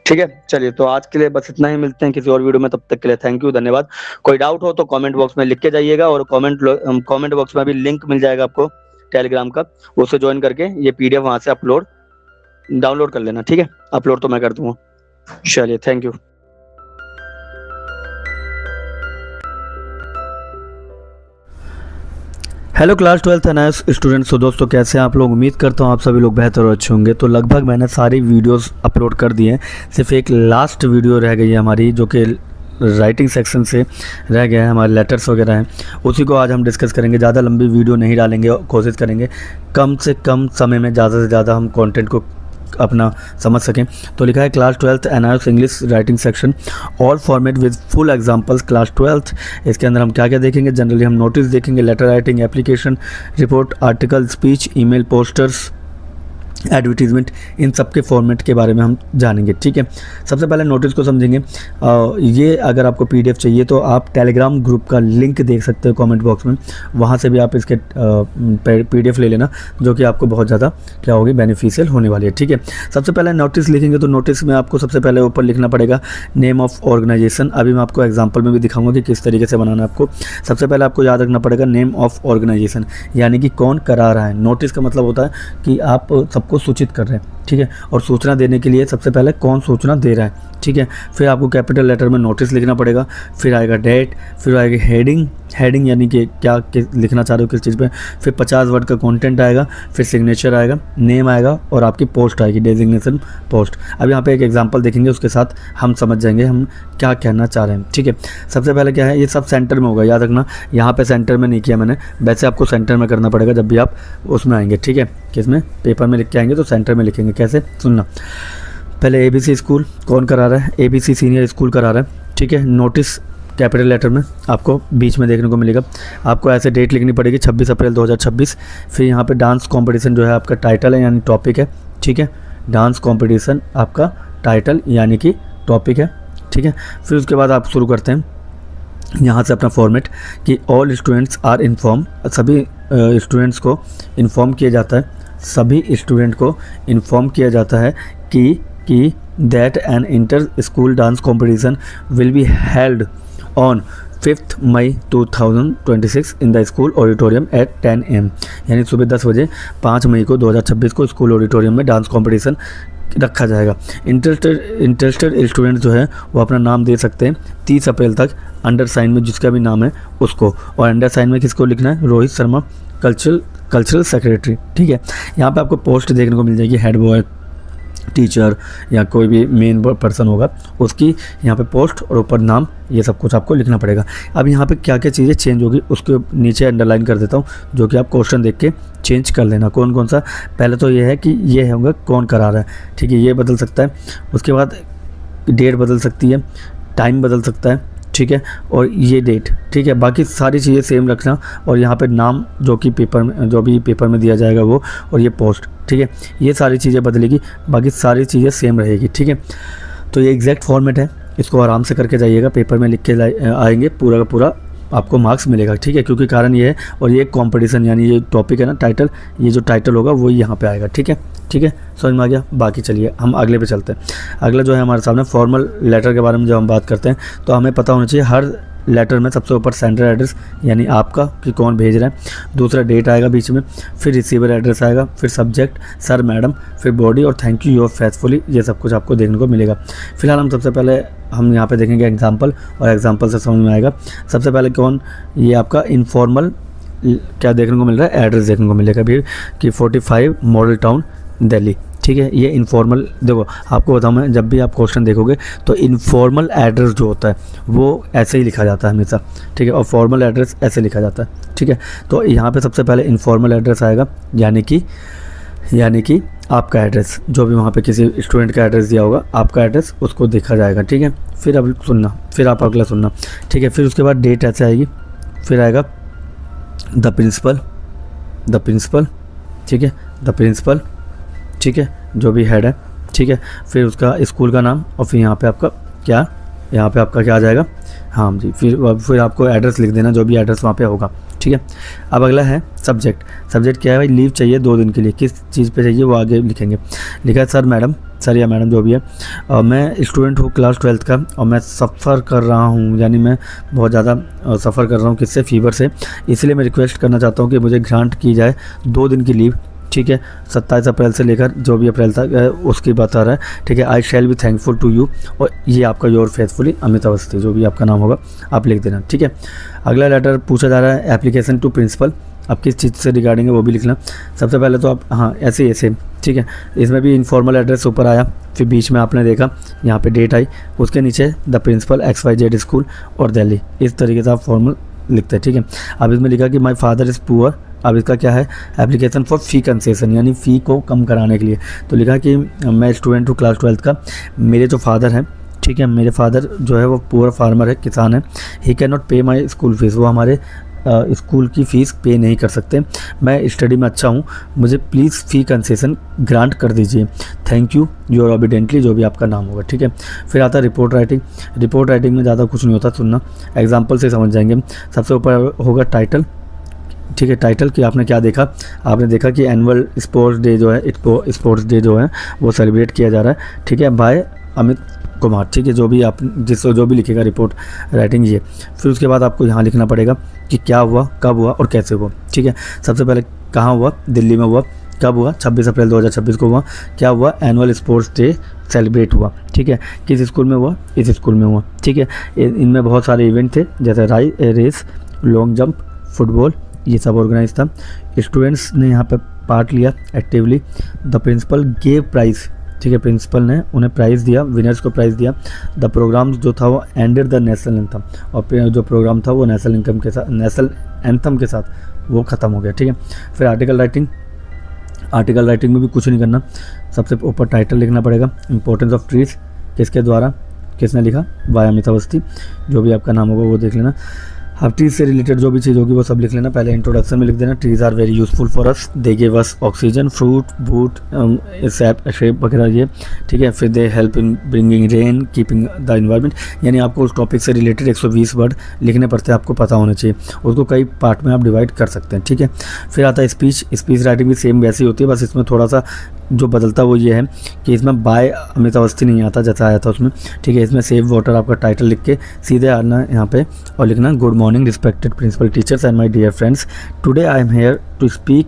ठीक है। चलिए, तो आज के लिए बस इतना ही, मिलते हैं किसी और वीडियो में, तब तक के लिए थैंक यू, धन्यवाद। कोई डाउट हो तो कमेंट बॉक्स में लिख के जाइएगा, और कमेंट बॉक्स में भी लिंक मिल जाएगा आपको टेलीग्राम का, उससे ज्वाइन करके ये PDF वहां से डाउनलोड कर लेना, ठीक है, अपलोड तो मैं कर दूंगा। चलिए, thank you. Hello class 12th NIS students. तो दोस्तों कैसे हैं आप लोग, उम्मीद करता हूं आप सभी लोग बेहतर और अच्छे होंगे। तो लगभग मैंने सारी वीडियोस अपलोड कर दी हैं, सिर्फ एक लास्ट वीडियो रह गई है हमारी, जो कि राइटिंग सेक्शन से रह गया है, हमारे लेटर्स वगैरह हैं, उसी को आज हम डिस्कस करेंगे। ज़्यादा लंबी वीडियो नहीं डालेंगे, कोशिश करेंगे कम से कम समय में ज़्यादा से ज़्यादा हम कंटेंट को अपना समझ सकें। तो लिखा है class 12th NIS English writing section, all format with full examples class 12th। इसके अंदर हम क्या क्या देखेंगे, जनरली हम नोटिस देखेंगे, letter writing, application, report, article, speech, email, posters, advertisement, इन सब के फॉर्मेट के बारे में हम जानेंगे, ठीक है। सबसे पहले नोटिस को समझेंगे। ये अगर आपको PDF चाहिए तो आप टेलीग्राम ग्रुप का लिंक देख सकते हो कमेंट बॉक्स में, वहाँ से भी आप इसके PDF ले लेना, जो कि आपको बहुत ज़्यादा क्या होगी, बेनिफिशियल होने वाली है, ठीक है। सबसे पहले नोटिस लिखेंगे तो नोटिस में आपको सबसे पहले ऊपर लिखना पड़ेगा नेम ऑफ ऑर्गेनाइजेशन। अभी मैं आपको एग्जाम्पल में भी दिखाऊंगा कि किस तरीके से बनाना है आपको। सबसे पहले आपको याद रखना पड़ेगा नेम ऑफ ऑर्गेनाइजेशन, यानी कि कौन करा रहा है। नोटिस का मतलब होता है कि आप सबको सूचित कर रहे हैं, ठीक है, और सूचना देने के लिए सबसे पहले कौन सूचना दे रहा है, ठीक है। फिर आपको कैपिटल लेटर में नोटिस लिखना पड़ेगा, फिर आएगा डेट, फिर आएगी हेडिंग यानी कि क्या लिखना चाह रहे हो, किस चीज़ पे, फिर 50 वर्ड का कंटेंट आएगा, फिर सिग्नेचर आएगा, नेम आएगा, और आपकी पोस्ट आएगी, डेजिग्नेशन पोस्ट। अब यहाँ पे एक एग्जांपल देखेंगे, उसके साथ हम समझ जाएंगे हम क्या कहना चाह रहे हैं, ठीक है। सबसे पहले क्या है, ये सब सेंटर में होगा, याद रखना, यहाँ पे सेंटर में नहीं किया मैंने, वैसे आपको सेंटर में करना पड़ेगा जब भी आप उसमें आएंगे, ठीक है। किसमें, पेपर में लिख के आएंगे तो सेंटर में लिखेंगे। कैसे, सुनना। पहले ABC स्कूल कौन करा रहा है, ABC सीनियर स्कूल करा रहा है, ठीक है। नोटिस कैपिटल लेटर में आपको बीच में देखने को मिलेगा। आपको ऐसे डेट लिखनी पड़ेगी 26 अप्रैल 2026। फिर यहाँ पे डांस कंपटीशन जो है आपका टाइटल है यानी टॉपिक है, ठीक है। डांस कंपटीशन आपका टाइटल यानी कि टॉपिक है, ठीक है। फिर उसके बाद आप शुरू करते हैं यहाँ से अपना फॉर्मेट कि ऑल स्टूडेंट्स आर इन्फॉर्म, सभी स्टूडेंट्स को इन्फॉर्म किया जाता है, सभी स्टूडेंट को इन्फॉर्म किया जाता है कि that an inter school dance competition will be held on 5th May 2026 in the school auditorium at 10 AM, यानी सुबह 10 बजे 5 मई को 2026 को स्कूल ऑडिटोरियम में डांस कंपटीशन रखा जाएगा। इंटरेस्टेड स्टूडेंट जो है वो अपना नाम दे सकते हैं 30 अप्रैल तक, अंडर साइन में जिसका भी नाम है उसको, और अंडर साइन में किसको लिखना है, रोहित शर्मा कल्चरल सेक्रेटरी, ठीक है। यहाँ पे आपको पोस्ट देखने को मिल जाएगी, हेड बॉय, टीचर या कोई भी मेन पर्सन होगा उसकी यहाँ पे पोस्ट और ऊपर नाम, ये सब कुछ आपको लिखना पड़ेगा। अब यहाँ पे क्या क्या चीज़ें चेंज होगी उसके नीचे अंडरलाइन कर देता हूँ, जो कि आप क्वेश्चन देख के चेंज कर लेना कौन कौन सा। पहले तो ये है कि ये होगा कौन करा रहा है, ठीक है, ये बदल सकता है। उसके बाद डेट बदल सकती है, टाइम बदल सकता है, ठीक है, और ये डेट, ठीक है। बाकी सारी चीज़ें सेम रखना, और यहाँ पे नाम जो कि पेपर में, जो भी पेपर में दिया जाएगा वो, और ये पोस्ट, ठीक है। ये सारी चीज़ें बदलेगी, बाकी सारी चीज़ें सेम रहेगी, ठीक है। तो ये एग्जैक्ट फॉर्मेट है, इसको आराम से करके जाइएगा, पेपर में लिख के आएंगे, पूरा का पूरा आपको मार्क्स मिलेगा, ठीक है। क्योंकि कारण ये है, और ये कंपटीशन, यानी ये टॉपिक है ना, टाइटल, ये जो टाइटल होगा वो यहाँ पे आएगा, ठीक है। ठीक है, समझ में आ गया। बाकी चलिए हम अगले पे चलते हैं। अगला जो है हमारे सामने फॉर्मल लेटर के बारे में जब हम बात करते हैं तो हमें पता होना चाहिए हर लेटर में सबसे ऊपर सेंडर एड्रेस यानी आपका कि कौन भेज रहा है, दूसरा डेट आएगा बीच में, फिर रिसीवर एड्रेस आएगा, फिर सब्जेक्ट सर मैडम, फिर बॉडी और थैंक यू योर फेथफुली, ये सब कुछ आपको देखने को मिलेगा। फिलहाल हम सबसे पहले हम यहाँ पे देखेंगे एग्जाम्पल, और एग्जाम्पल से समझ में आएगा। सबसे पहले कौन, ये आपका इनफॉर्मल क्या देखने को मिल रहा है, एड्रेस देखने को मिलेगा फिर कि 45 मॉडल टाउन दिल्ली, ठीक है। ये इनफॉर्मल, देखो आपको बताऊँ मैं, जब भी आप क्वेश्चन देखोगे तो इनफॉर्मल एड्रेस जो होता है वो ऐसे ही लिखा जाता है हमेशा, ठीक है, और फॉर्मल एड्रेस ऐसे लिखा जाता है, ठीक है। तो यहाँ पे सबसे पहले इनफॉर्मल एड्रेस आएगा, यानी कि आपका एड्रेस, जो भी वहाँ पे किसी स्टूडेंट का एड्रेस दिया होगा, आपका एड्रेस उसको देखा जाएगा, ठीक है। फिर अब सुनना, फिर आप अगला सुनना, ठीक है। फिर उसके बाद डेट ऐसे आएगी, फिर आएगा द प्रिंसिपल, ठीक है, द प्रिंसिपल, ठीक है, जो भी हेड है, ठीक है। फिर उसका स्कूल का नाम, और फिर यहाँ पे आपका क्या, यहाँ पे आपका क्या आ जाएगा, हाँ जी, फिर आपको एड्रेस लिख देना, जो भी एड्रेस वहाँ पे होगा, ठीक है। अब अगला है सब्जेक्ट। सब्जेक्ट क्या है भाई, लीव चाहिए 2 दिन के लिए, किस चीज़ पे चाहिए वो आगे लिखेंगे। लिखा है सर मैडम, सर या मैडम जो भी है, और मैं स्टूडेंट हूँ क्लास 12th का, और मैं सफ़र कर रहा हूँ, यानी मैं बहुत ज़्यादा सफ़र कर रहा हूँ, किससे, फीवर से, इसलिए मैं रिक्वेस्ट करना चाहता हूँ कि मुझे ग्रांट की जाए 2 दिन की लीव, ठीक है। 27 अप्रैल से लेकर जो भी अप्रैल तक उसकी बात आ रहा है, ठीक है। I shall be thankful to you, और ये आपका योर फेथफुली अमित अवस्थी, जो भी आपका नाम होगा आप लिख देना, ठीक है। अगला लेटर पूछा जा रहा है एप्लीकेशन टू प्रिंसिपल, अब किस चीज़ से रिगार्डिंग है वो भी लिखना। सबसे पहले तो आप, हाँ ऐसे ही सेम, ठीक है। इसमें भी इनफॉर्मल एड्रेस ऊपर आया, फिर बीच में आपने देखा यहाँ पे डेट आई, उसके नीचे द प्रिंसिपल XYZ स्कूल और दिल्ली, इस तरीके से आप फॉर्मल लिखते हैं, ठीक है। अब इसमें लिखा कि माई फादर इज़ पुअर, अब इसका क्या है, एप्लीकेशन फॉर फ़ी कंसेशन, यानी फ़ी को कम कराने के लिए। तो लिखा कि मैं स्टूडेंट हूँ क्लास 12th का, मेरे जो फादर हैं, ठीक है, मेरे फादर जो है वो पुअर फार्मर है, किसान है, ही कैन नॉट पे माई स्कूल फीस, वो हमारे स्कूल की फ़ीस पे नहीं कर सकते, मैं स्टडी में अच्छा हूँ, मुझे प्लीज़ फ़ी कंसेशन ग्रांट कर दीजिए, थैंक यू योर ऑबिडेंटली, जो भी आपका नाम होगा, ठीक है। फिर आता है रिपोर्ट राइटिंग। रिपोर्ट राइटिंग में ज़्यादा कुछ नहीं होता, सुनना, एग्जाम्पल से समझ जाएंगे। सबसे ऊपर होगा टाइटल, ठीक है, टाइटल कि आपने क्या देखा, आपने देखा कि एनुअल स्पोर्ट्स डे जो है, स्पोर्ट्स डे जो है वो सेलिब्रेट किया जा रहा है, ठीक है, बाय अमित कुमार, ठीक है, जो भी आप जो भी लिखेगा रिपोर्ट राइटिंग ये। फिर उसके बाद आपको यहाँ लिखना पड़ेगा कि क्या हुआ, कब हुआ और कैसे हुआ, ठीक है। सबसे पहले कहाँ हुआ, दिल्ली में हुआ, कब हुआ, 26 अप्रैल 2026 को हुआ, क्या हुआ, एनुअल स्पोर्ट्स डे सेलिब्रेट हुआ, ठीक है, किस स्कूल में हुआ, इस स्कूल में हुआ, ठीक है। इनमें बहुत सारे इवेंट थे, जैसे रेस, लॉन्ग जंप, फुटबॉल, ये सब ऑर्गेनाइज था, स्टूडेंट्स ने यहाँ पे पार्ट लिया एक्टिवली। द प्रिंसिपल गेव प्राइज़, ठीक है, प्रिंसिपल ने उन्हें प्राइज़ दिया, विनर्स को प्राइज़ दिया। द प्रोग्राम जो था वो एंडेड द नेशनल एंथम, और जो प्रोग्राम था वो नेशनल एंथम के साथ वो ख़त्म हो गया, ठीक है। फिर आर्टिकल राइटिंग में भी कुछ नहीं करना, सबसे ऊपर टाइटल लिखना पड़ेगा। इंपॉर्टेंस ऑफ ट्रीज किसके द्वारा, किसने लिखा, बाय अमित अवस्थी, जो भी आपका नाम होगा वो देख लेना। अब ट्रीज से रिलेटेड जो भी चीज़ होगी वो सब लिख लेना। पहले इंट्रोडक्शन में लिख देना, trees are very useful for us, they give us oxygen, fruit, boot, sap, shape वगैरह ये, ठीक है। फिर they help in bringing rain, keeping the environment, यानी आपको उस टॉपिक से रिलेटेड 120 वर्ड लिखने पड़ते हैं, आपको पता होना चाहिए, उसको कई पार्ट में आप डिवाइड कर सकते हैं, ठीक है। फिर आता है स्पीच राइटिंग भी सेम वैसी होती है, बस इसमें थोड़ा सा जो बदलता वो ये है कि इसमें बाय अमित अवस्थी नहीं आता जैसा आया था उसमें, ठीक है। इसमें सेव वाटर आपका टाइटल लिख के सीधे आना यहाँ पे और लिखना, good morning respected principal teachers and my dear friends, today I am here to speak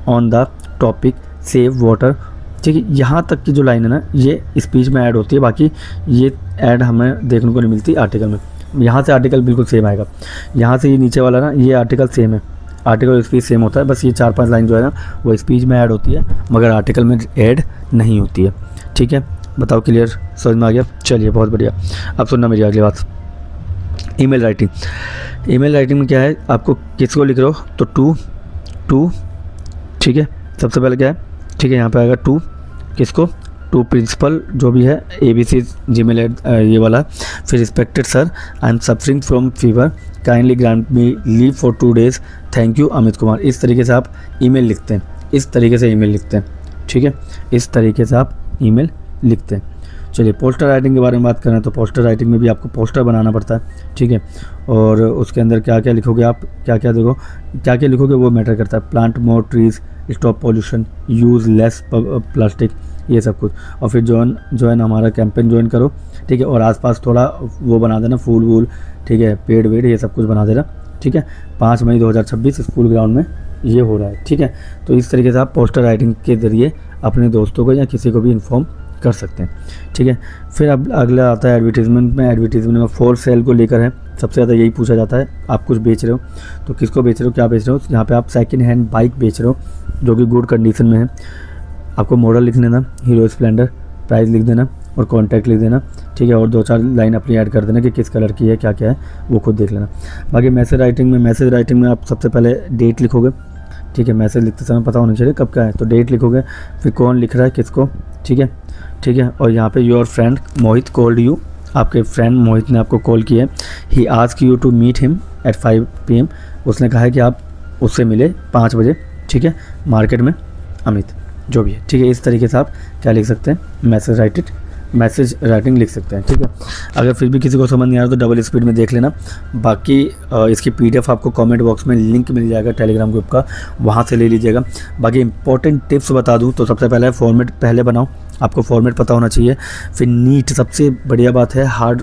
on the topic save water, ठीक है। यहाँ तक की जो लाइन है ना ये स्पीच में ऐड होती है, बाकी ये ऐड हमें देखने को नहीं मिलती आर्टिकल में। यहाँ से आर्टिकल बिल्कुल सेम आएगा, यहाँ से ये नीचे वाला ना ये आर्टिकल सेम है, आर्टिकल स्पीच सेम होता है, बस ये 4-5 लाइन जो है ना वो स्पीच में ऐड होती है मगर आर्टिकल में ऐड नहीं होती है, ठीक है। बताओ क्लियर, समझ में आ गया, चलिए बहुत बढ़िया। अब सुनना मेरी अगली बात, ईमेल राइटिंग में क्या है, आपको किसको लिख रहे हो तो टू, ठीक है। सबसे पहले क्या है, ठीक है, यहाँ पे आएगा टू, किसको, टू प्रिंसिपल जो भी है ABC Gmail ये वाला। फिर respected sir, I am suffering from fever, kindly grant me leave for 2 days, thank you Amit Kumar. इस तरीके से आप ईमेल लिखते हैं, इस तरीके से ईमेल लिखते हैं, ठीक है, इस तरीके से आप ईमेल लिखते हैं। चलिए पोस्टर राइटिंग के बारे में बात करें तो पोस्टर राइटिंग में भी आपको पोस्टर बनाना पड़ता है, ठीक है, और उसके अंदर क्या क्या लिखोगे आप, क्या क्या लिखोगे वो मैटर करता है। Plant more trees, stop pollution, use less plastic, ये सब कुछ। और फिर ज्वाइन हमारा कैंपेन ज्वाइन करो, ठीक है, और आसपास थोड़ा वो बना देना, फूल वूल, ठीक है, पेड़ वेड़ ये सब कुछ बना देना, ठीक है। 5 मई 2026 स्कूल ग्राउंड में ये हो रहा है, ठीक है। तो इस तरीके से आप पोस्टर राइटिंग के ज़रिए अपने दोस्तों को या किसी को भी इन्फॉर्म कर सकते हैं, ठीक है। फिर अब अगला आता है एडवर्टीज़मेंट में। एडवर्टीज़मेंट में फॉर सेल को लेकर है, सबसे ज़्यादा यही पूछा जाता है, आप कुछ बेच रहे हो तो किसको बेच रहे हो, क्या बेच रहे हो। यहाँ पे आप सेकंड हैंड बाइक बेच रहे हो जो कि गुड कंडीशन में है, आपको मॉडल लिख लेना, हीरो स्प्लेंडर, प्राइस लिख देना और कॉन्टैक्ट लिख देना, ठीक है, और 2-4 लाइन अपनी ऐड कर देना कि किस कलर की है, क्या क्या है वो खुद देख लेना। बाकी मैसेज राइटिंग में आप सबसे पहले डेट लिखोगे, ठीक है, मैसेज लिखते समय पता होना चाहिए कब का है, तो डेट लिखोगे, फिर कौन लिख रहा है किसको, ठीक है, और यहाँ पे your friend Mohit called you, आपके फ्रेंड मोहित ने आपको कॉल किया है। He ask you to meet him at 5 PM, उसने कहा है कि आप उससे मिले 5 बजे, ठीक है, मार्केट में अमित, जो भी है, ठीक है। इस तरीके से आप क्या लिख सकते हैं, मैसेज राइटिंग लिख सकते हैं, ठीक है। अगर फिर भी किसी को समझ नहीं आ रहा तो डबल स्पीड में देख लेना। बाकी इसकी PDF आपको कमेंट बॉक्स में लिंक मिल जाएगा टेलीग्राम ग्रुप का, वहाँ से ले लीजिएगा। बाकी इंपॉर्टेंट टिप्स बता दूँ तो सबसे पहले फॉर्मेट पहले बनाओ, आपको फॉर्मेट पता होना चाहिए। फिर नीट, सबसे बढ़िया बात है, हार्ड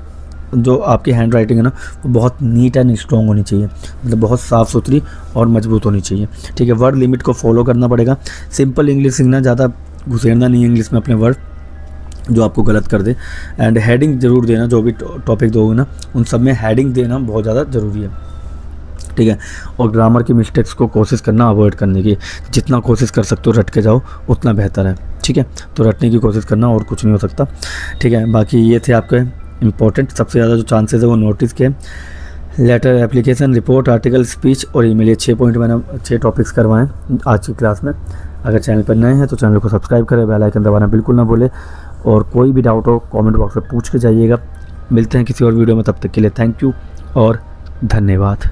जो आपकी हैंड राइटिंग है ना वो बहुत नीट एंड स्ट्रॉन्ग होनी चाहिए, मतलब बहुत साफ़ सुथरी और मजबूत होनी चाहिए, ठीक है। वर्ड लिमिट को फॉलो करना पड़ेगा। सिंपल इंग्लिश सीखना, ज़्यादा घुसेड़ना नहीं है इंग्लिश में अपने वर्ड जो आपको गलत कर दे। एंड हेडिंग ज़रूर देना, जो भी टॉपिक दोगे ना उन सब में हेडिंग देना बहुत ज़्यादा ज़रूरी है, ठीक है। और ग्रामर की मिस्टेक्स को कोशिश करना अवॉइड करने की, जितना कोशिश कर सकते हो रट के जाओ उतना बेहतर है, ठीक है। तो रटने की कोशिश करना, और कुछ नहीं हो सकता, ठीक है। बाकी ये थे आपके इंपॉर्टेंट, सबसे ज़्यादा जो चांसेस है वो नोटिस के, letter, application, report, article, speech और ईमेल, ये 6 पॉइंट मैंने 6 टॉपिक्स करवाएं आज की क्लास में। अगर चैनल पर नए हैं तो चैनल को सब्सक्राइब करें, बेल आइकन दबाना बिल्कुल ना भूलें, और कोई भी डाउट हो कमेंट बॉक्स में पूछ के जाइएगा। मिलते हैं किसी और वीडियो में, तब तक के लिए थैंक यू और धन्यवाद।